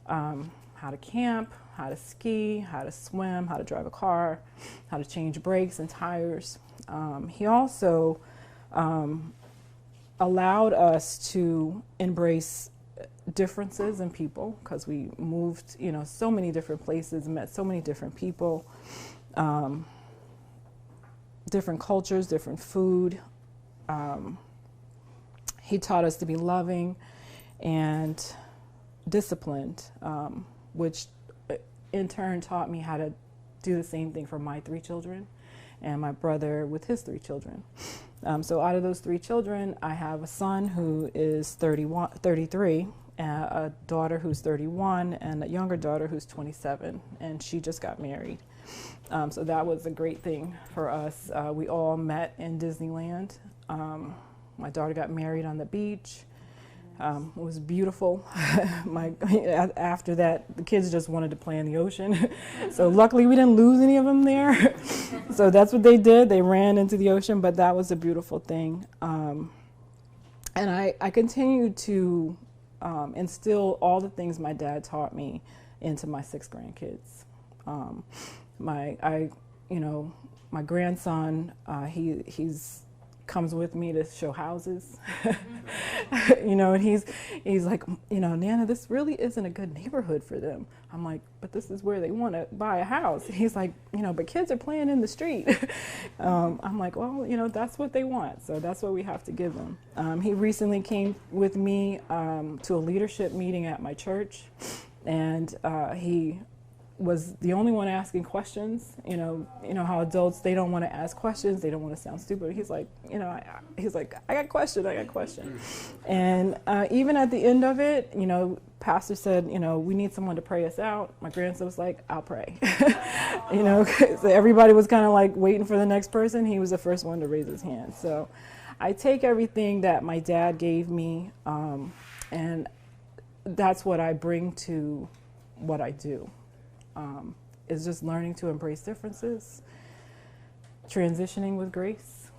how to camp, how to ski, how to swim, how to drive a car, how to change brakes and tires. He also allowed us to embrace differences in people, because we moved, so many different places, met so many different people, different cultures, different food. He taught us to be loving and disciplined, which in turn taught me how to do the same thing for my 3 children and my brother with his 3 children. So out of those 3 children, I have a son who is 33, a daughter who's 31, and a younger daughter who's 27, and she just got married. So that was a great thing for us. We all met in Disneyland. My daughter got married on the beach. It was beautiful. After that, the kids just wanted to play in the ocean. So luckily we didn't lose any of them there. So that's what they did. They ran into the ocean, but that was a beautiful thing. And I continued to instill all the things my dad taught me into my 6 grandkids. My grandson, he's comes with me to show houses. And he's like, Nana, this really isn't a good neighborhood for them. I'm like, but this is where they want to buy a house. He's like, but kids are playing in the street. I'm like, well, that's what they want, so that's what we have to give them. He recently came with me to a leadership meeting at my church, and he was the only one asking questions. How adults, they don't want to ask questions, they don't want to sound stupid. He's like, I got a question. And even at the end of it, pastor said, we need someone to pray us out. My grandson was like, I'll pray. So everybody was kind of like waiting for the next person. He was the first one to raise his hand. So I take everything that my dad gave me, and that's what I bring to what I do. Is just learning to embrace differences, transitioning with grace,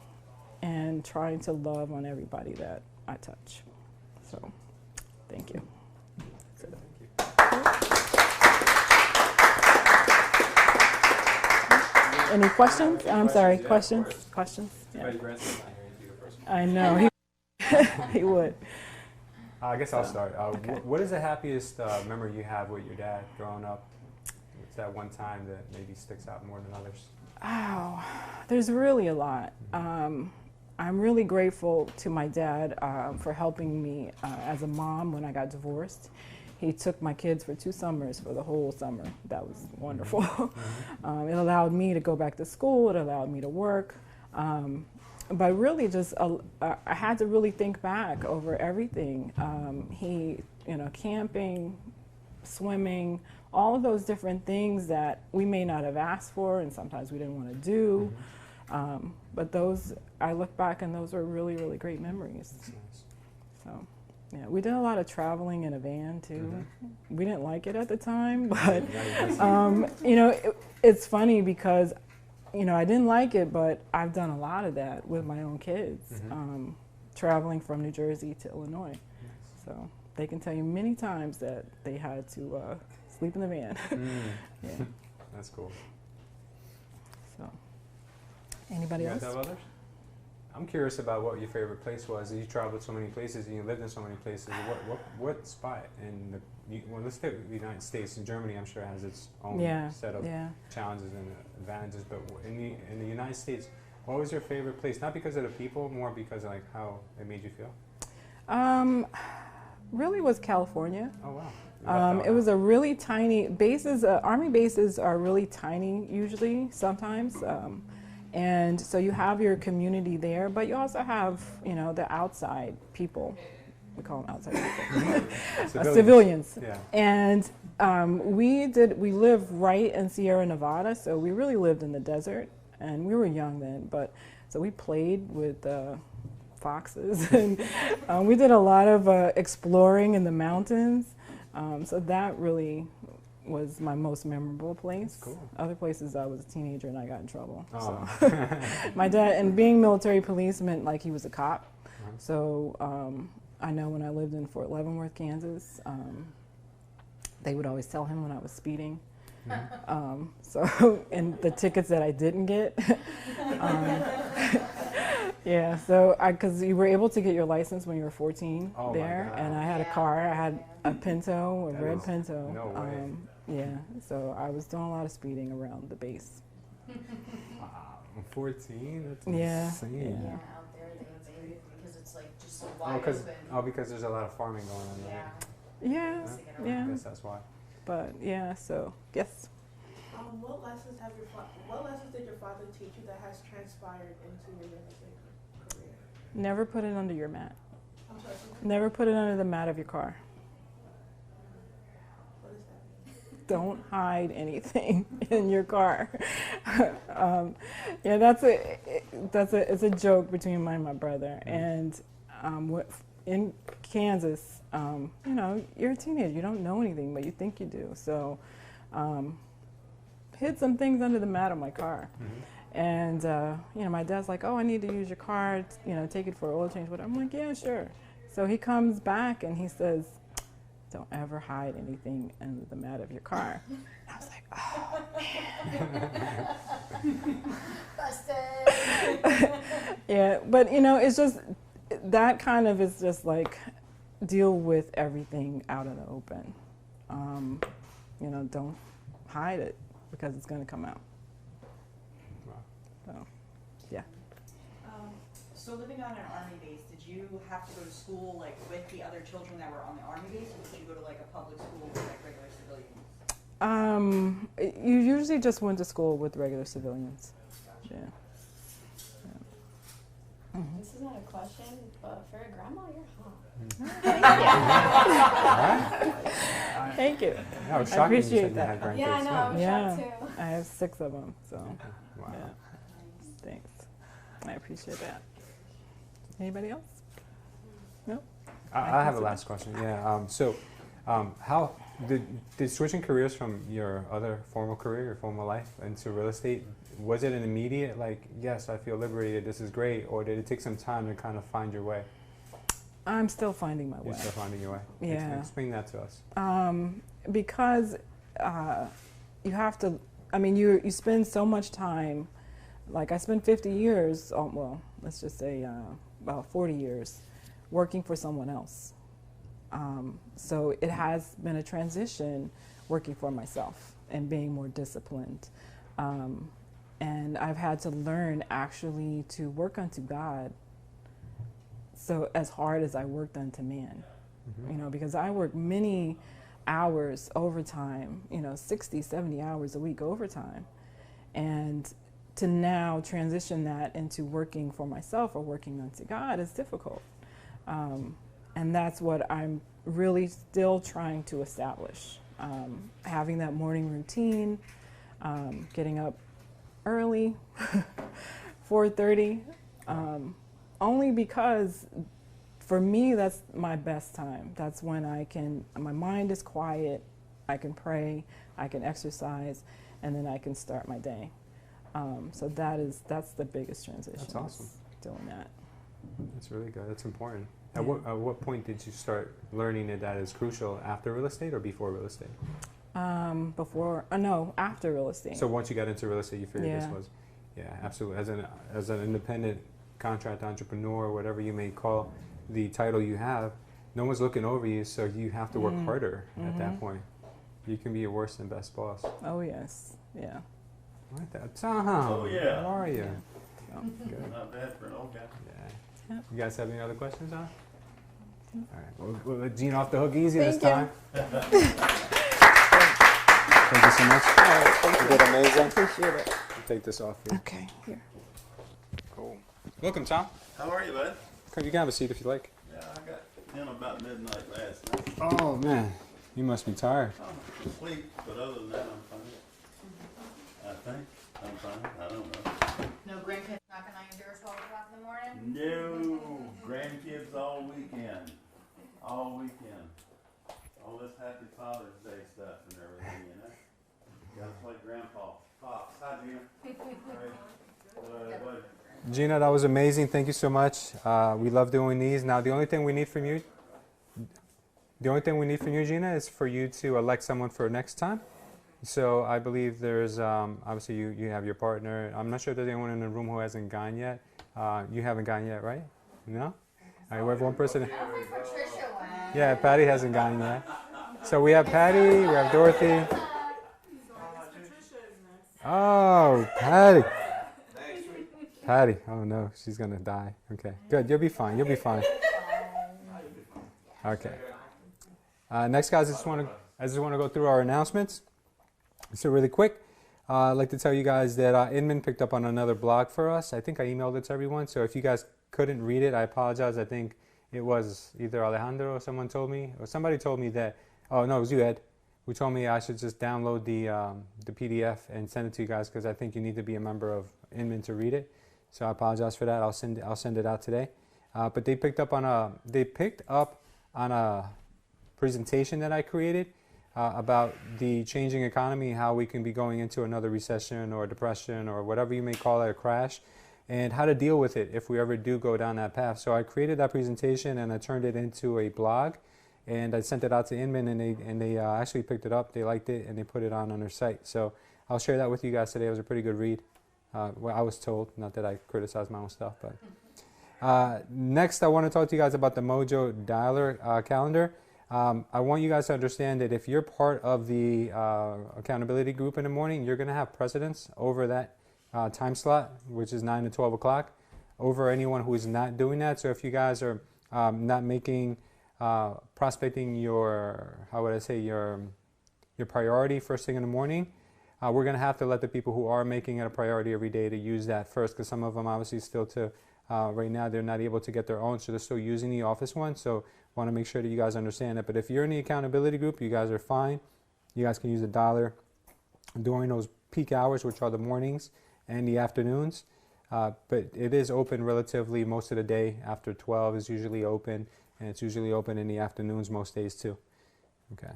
and trying to love on everybody that I touch. So, thank you. Any questions? I'm sorry, questions? Questions? Yeah. I know, he would. I guess I'll start. What is the happiest memory you have with your dad growing up? What's that one time that maybe sticks out more than others? Oh, there's really a lot. I'm really grateful to my dad for helping me as a mom when I got divorced. He took my kids for 2 summers, for the whole summer. That was wonderful. Mm-hmm. It allowed me to go back to school. It allowed me to work. But really just, I had to really think back over everything. Camping, swimming, all of those different things that we may not have asked for and sometimes we didn't want to do. Mm-hmm. But those, I look back and those were really, really great memories. That's nice. So, yeah, we did a lot of traveling in a van too. Mm-hmm. We didn't like it at the time, but it's funny because I didn't like it, but I've done a lot of that with my own kids, mm-hmm. Traveling from New Jersey to Illinois. Nice. So they can tell you many times that they had to sleep in the van. Yeah. That's cool. So, anybody else? Have others? I'm curious about what your favorite place was. You traveled so many places and you lived in so many places. What spot in let's take the United States and Germany, I'm sure has its own set of challenges and advantages, but in the United States, what was your favorite place? Not because of the people, more because of like how it made you feel? Really was California. Oh wow. It was a really tiny bases. Army bases are really tiny usually, sometimes. And so you have your community there, but you also have, the outside people. We call them outside people. Civilians. Yeah. And we live right in Sierra Nevada, so we really lived in the desert. And we were young then, so we played with foxes. And we did a lot of exploring in the mountains. So that really was my most memorable place. Cool. Other places, I was a teenager and I got in trouble. Oh. So. My dad, and being military police meant like he was a cop. Uh-huh. So I know when I lived in Fort Leavenworth, Kansas, they would always tell him when I was speeding. Mm-hmm. And the tickets that I didn't get. Yeah, so because you were able to get your license when you were 14 there, and I had a car. I had a Pinto, red Pinto. No way. Yeah, so I was doing a lot of speeding around the base. Wow. 14? That's Yeah. insane. Yeah, out there they because it's like just so Oh, wide open. because there's a lot of farming going on, Yeah. right? Yeah, I yeah. guess that's why. But yeah, so yes. What lessons did your father teach you that has transpired into your real estate career? Never put it under your mat. I'm sorry. Never put it under the mat of your car. What does that mean? Don't hide anything in your car. Yeah, it's a joke between me and my brother. And in Kansas, you know, you're a teenager, you don't know anything, but you think you do. So, hid some things under the mat of my car. And you know, my dad's like, "Oh, I need to use your car, you know, take it for an oil change." I'm like, "Yeah, sure." So he comes back and he says, "Don't ever hide anything under the mat of your car." And I was like, "Oh man." Busted. Yeah, but you know, it's just that kind of is just like deal with everything out in the open. You know, don't hide it because it's going to come out. Wow. So, yeah. So living on an army base, did you have to go to school like with the other children that were on the army base, or did you go to like a public school with like regular civilians? You usually just went to school with regular civilians. Yeah. This is not a question, but for a grandma, you're hot. Thank you. Yeah, I was I shocked when you appreciate said you that. had grandkids. Yeah, I know. I was Yeah. shocked too. I have 6 of them, so Wow. yeah. Thanks. I appreciate that. Anybody else? No? I have a last question. Yeah. How did switching careers from your other formal career, your formal life, into real estate, was it an immediate, like, yes, I feel liberated, this is great, or did it take some time to kind of find your way? I'm still finding my way. You're still finding your way. Yeah. Explain that to us. Because you have to, I mean, you spend so much time, like I spent 50 years, well, let's just say about 40 years, working for someone else. So it has been a transition working for myself and being more disciplined. And I've had to learn actually to work unto God. So as hard as I worked unto man, you know, because I work many hours overtime, you know, 60, 70 hours a week overtime. And to now transition that into working for myself or working unto God is difficult. And that's what I'm really still trying to establish. Having that morning routine, getting up early, 4:30, only because for me that's my best time. That's when my mind is quiet, I can pray, I can exercise, and then I can start my day. So that's the biggest transition. That's awesome. Doing that. That's really good. That's important. At what point did you start learning that is crucial? After real estate or before real estate? After real estate. So once you got into real estate, you figured this Yeah. was, yeah, absolutely. As an independent contract entrepreneur, whatever you may call the title you have, no one's looking over you, so you have to work harder at that point. You can be your worst and best boss. Oh yes, yeah. Like that. Tom, Oh, yeah. how are you? So, Good. Not bad for an old guy. Yeah. Yep. You guys have any other questions, huh? All right, we'll let Gene off the hook easy Thank this you. time. Thank you so much. all right, thank You you. did amazing. Appreciate it. Take this off here. Okay, here. Cool. Welcome, Tom. How are you, bud? You can have a seat if you like. Yeah, I got in about midnight last night. Oh man, you must be tired. I'm asleep, but other than that, I'm fine. I think I'm fine. I don't know. No grandkids knocking on your door 12 o'clock in the morning? No grandkids all weekend. All weekend. All this happy Father's Day stuff and everything, you know. Gotta play Grandpa. Pops. Hi, Gina. Buddy. Gina, that was amazing. Thank you so much. We love doing these. Now, the only thing we need from you, Gina, is for you to elect someone for next time. So I believe there's, obviously you have your partner. I'm not sure if there's anyone in the room who hasn't gone yet. You haven't gone yet, right? No? All right, we have one person. I don't think Patricia went. Yeah, Patty hasn't gone yet. So we have Patty, we have Dorothy. Oh, Patty. Thanks for Patty. Oh no, she's gonna die. Okay, good. You'll be fine. You'll be fine. Okay. Next, guys, I just want to go through our announcements. So really quick, I'd like to tell you guys that Inman picked up on another blog for us. I think I emailed it to everyone. So if you guys couldn't read it, I apologize. I think it was either Alejandro or someone told me, or somebody told me that. Oh no, it was you, Ed, who told me I should just download the PDF and send it to you guys because I think you need to be a member of Inman to read it. So I apologize for that. I'll send it out today. But they picked up on a presentation that I created about the changing economy, how we can be going into another recession or depression or whatever you may call it, a crash, and how to deal with it if we ever do go down that path. So I created that presentation and I turned it into a blog, and I sent it out to Inman, and they actually picked it up. They liked it and they put it on their site. So I'll share that with you guys today. It was a pretty good read. Well, I was told, not that I criticize my own stuff, but next I want to talk to you guys about the Mojo dialer calendar. I want you guys to understand that if you're part of the accountability group in the morning, you're going to have precedence over that time slot, which is 9 to 12 o'clock, over anyone who is not doing that. So if you guys are not making prospecting your priority first thing in the morning, we're going to have to let the people who are making it a priority every day to use that first, because some of them obviously still right now they're not able to get their own, so they're still using the office one. So want to make sure that you guys understand that. But if you're in the accountability group, you guys are fine. You guys can use a dialer during those peak hours, which are the mornings and the afternoons. But it is open relatively most of the day. After 12 is usually open, and it's usually open in the afternoons most days too. Okay.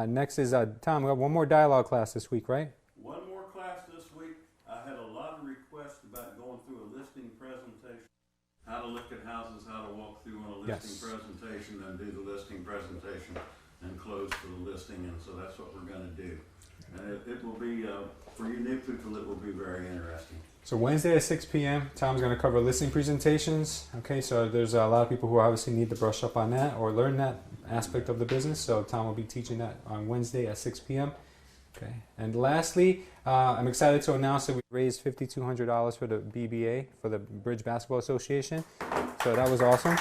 Next is Tom. We got one more dialogue class this week, right? One more class this week. I had a lot of requests about going through a listing presentation, how to look at houses, how to walk through on a listing presentation, and do the listing presentation and close for the listing. And so that's what we're going to do. And it will be, for you new people, it will be very interesting. So Wednesday at 6 p.m., Tom's going to cover listing presentations. Okay, so there's a lot of people who obviously need to brush up on that or learn that aspect of the business. So Tom will be teaching that on Wednesday at 6 p.m. Okay, and lastly, I'm excited to announce that we raised $5,200 for the BBA, for the Bridge Basketball Association. So that was awesome.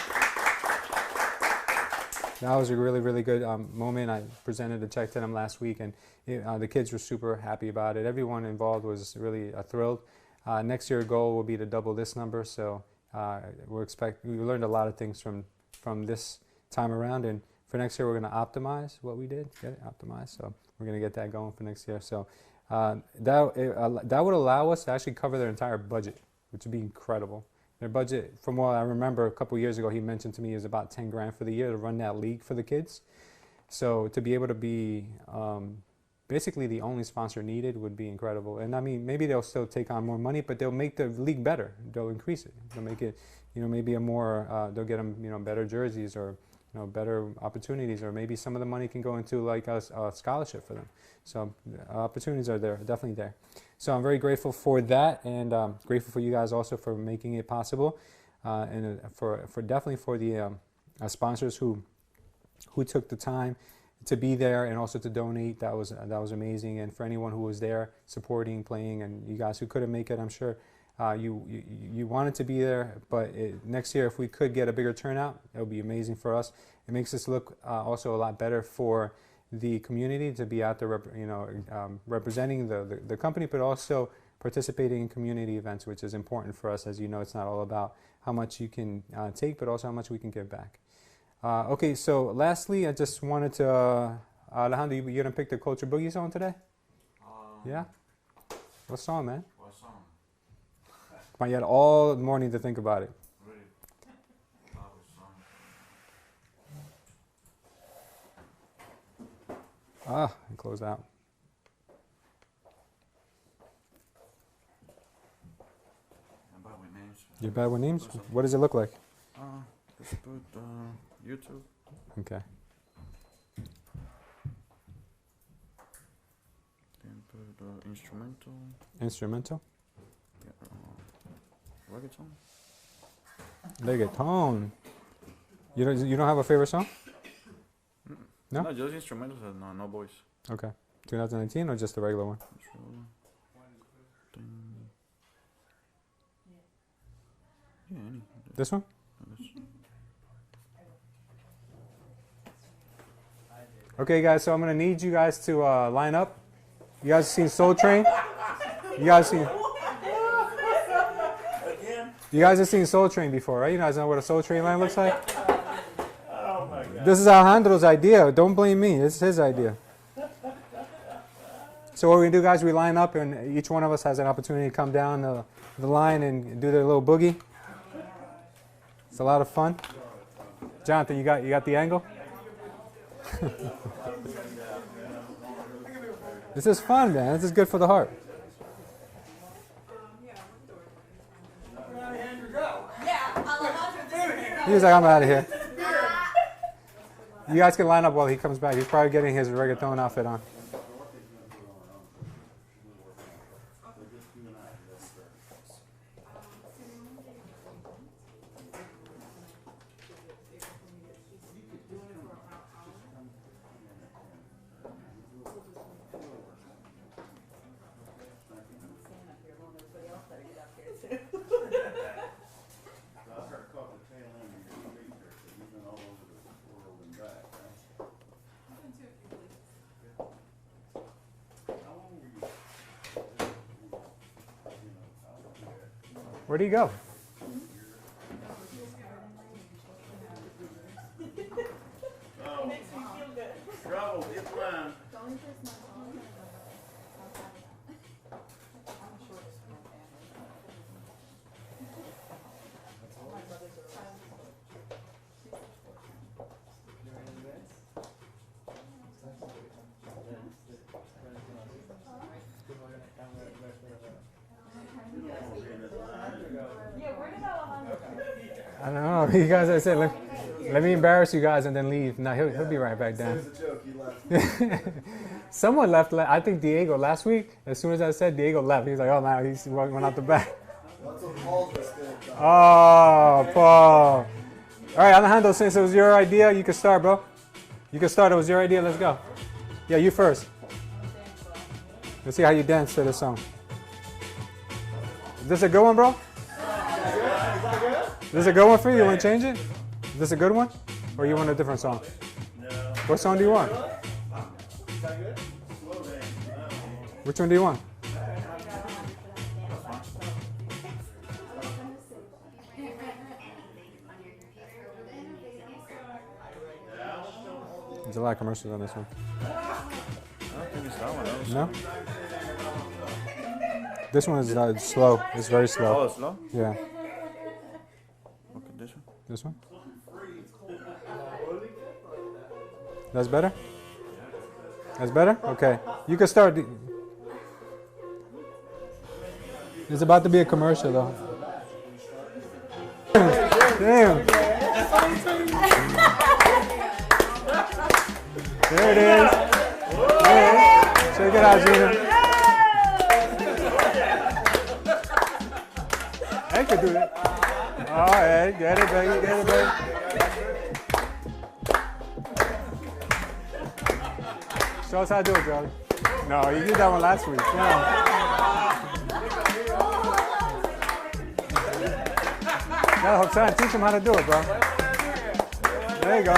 That was a really, really good moment. I presented a check to them last week, and the kids were super happy about it. Everyone involved was really thrilled. Next year, goal will be to double this number. So we learned a lot of things from this time around, and for next year, we're going to optimize what we did. Get it? Optimize. So we're going to get that going for next year. So that would allow us to actually cover their entire budget, which would be incredible. Their budget, from what I remember a couple years ago, he mentioned to me, is about 10 grand for the year to run that league for the kids. So to be able to be basically the only sponsor needed would be incredible. And I mean, maybe they'll still take on more money, but they'll make the league better. They'll increase it. They'll make it, maybe they'll get them, better jerseys or, better opportunities, or maybe some of the money can go into like a scholarship for them. So opportunities are there, definitely there. So I'm very grateful for that, and grateful for you guys also for making it possible, and for definitely for the sponsors who took the time to be there and also to donate. That was amazing. And for anyone who was there supporting, playing, and you guys who couldn't make it, I'm sure you wanted to be there. But next year, if we could get a bigger turnout, it would be amazing for us. It makes us look also a lot better for the community to be out there, representing the company, but also participating in community events, which is important for us. As you know, it's not all about how much you can take, but also how much we can give back. Okay, so lastly, I just wanted to, Alejandro, you're going to pick the Culture Boogie song today? Yeah? What song, man? What song? You had all morning to think about it. Really? Song. And close out. I'm bad with names. You're bad with names? What does it look like? Let's put YouTube. Okay. Then put instrumental. Instrumental? Yeah, reggaeton. Reggaeton. You don't have a favorite song? No? No, just instrumentals and no voice. Okay. 2019 or just the regular one? Yeah, any. This one? Okay, guys, so I'm going to need you guys to line up. You guys seen Soul Train? You guys have seen Soul Train before, right? You guys know what a Soul Train line looks like? Oh my God. This is Alejandro's idea. Don't blame me. It's his idea. So what we do, guys, we line up, and each one of us has an opportunity to come down the line and do their little boogie. It's a lot of fun. Jonathan, you got the angle? This is fun, man. This is good for the heart. He's like, I'm out of here. You guys can line up while he comes back. He's probably getting his reggaeton outfit on. Where'd he go? Trouble, it's mine. I don't know. You guys, I said, let me embarrass you guys and then leave. No, he'll be right back down. It was a joke. He left. Someone left. I think Diego last week. As soon as I said Diego left, he was like, "Oh no, he went out the back." That's what Paul just did. Oh, Paul. All right, Alejandro, since it was your idea, you can start, bro. You can start. It was your idea. Let's go. Yeah, you first. Let's see how you dance to this song. Is this a good one, bro? Is this a good one for you? You want to change it? Is this a good one? Or you want a different song? No. What song do you want? Which one do you want? There's a lot of commercials on this one. I don't think it's that one. No? This one is slow. It's very Oh, slow. it's slow? Yeah. Okay, this one. This one? That's better? That's better? Okay. You can start. It's about to be a commercial, though. Damn. There it is. Yeah. Check it out, Gina. I could do it. All right, get it, baby, get it, baby. Show us how to do it, Charlie. No, you did that one last week. Yeah. Yeah, Hoxan, teach him how to do it, bro. There you go.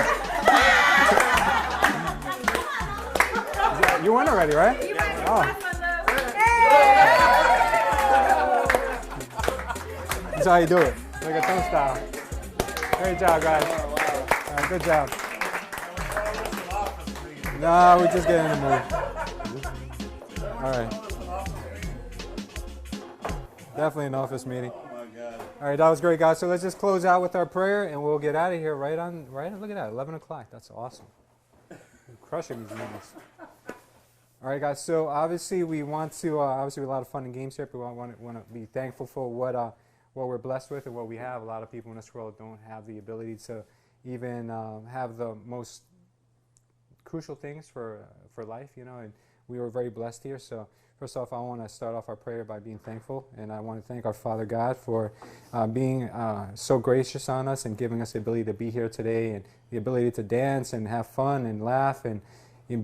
You won already, right? Oh. That's how you do it. Reggaeton style. Great job, guys. All right, good job. No, we're just getting in the mood. All right. Definitely an office meeting. All right, that was great, guys. So let's just close out with our prayer, and we'll get out of here right on. Look at that, 11 o'clock. That's awesome. We're crushing these meetings. All right, guys. So obviously we want to. Obviously, a lot of fun and games here, but we want to be thankful for what we're blessed with and what we have. A lot of people in this world don't have the ability to even have the most crucial things for life, you know. And we were very blessed here. So first off, I want to start off our prayer by being thankful, and I want to thank our Father God for being so gracious on us and giving us the ability to be here today, and the ability to dance and have fun and laugh and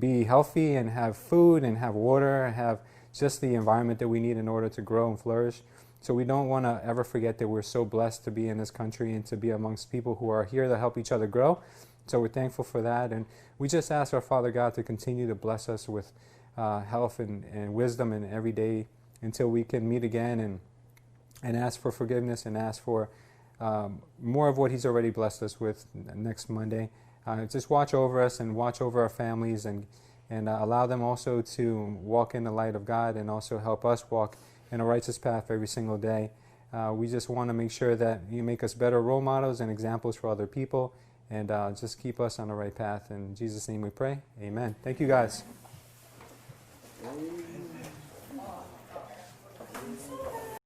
be healthy and have food and have water and have just the environment that we need in order to grow and flourish. So we don't want to ever forget that we're so blessed to be in this country and to be amongst people who are here to help each other grow. So we're thankful for that. And we just ask our Father God to continue to bless us with health and wisdom in every day until we can meet again and ask for forgiveness and ask for more of what He's already blessed us with next Monday. Just watch over us and watch over our families and allow them also to walk in the light of God and also help us walk in a righteous path every single day. We just want to make sure that you make us better role models and examples for other people and just keep us on the right path. In Jesus' name we pray. Amen. Thank you guys.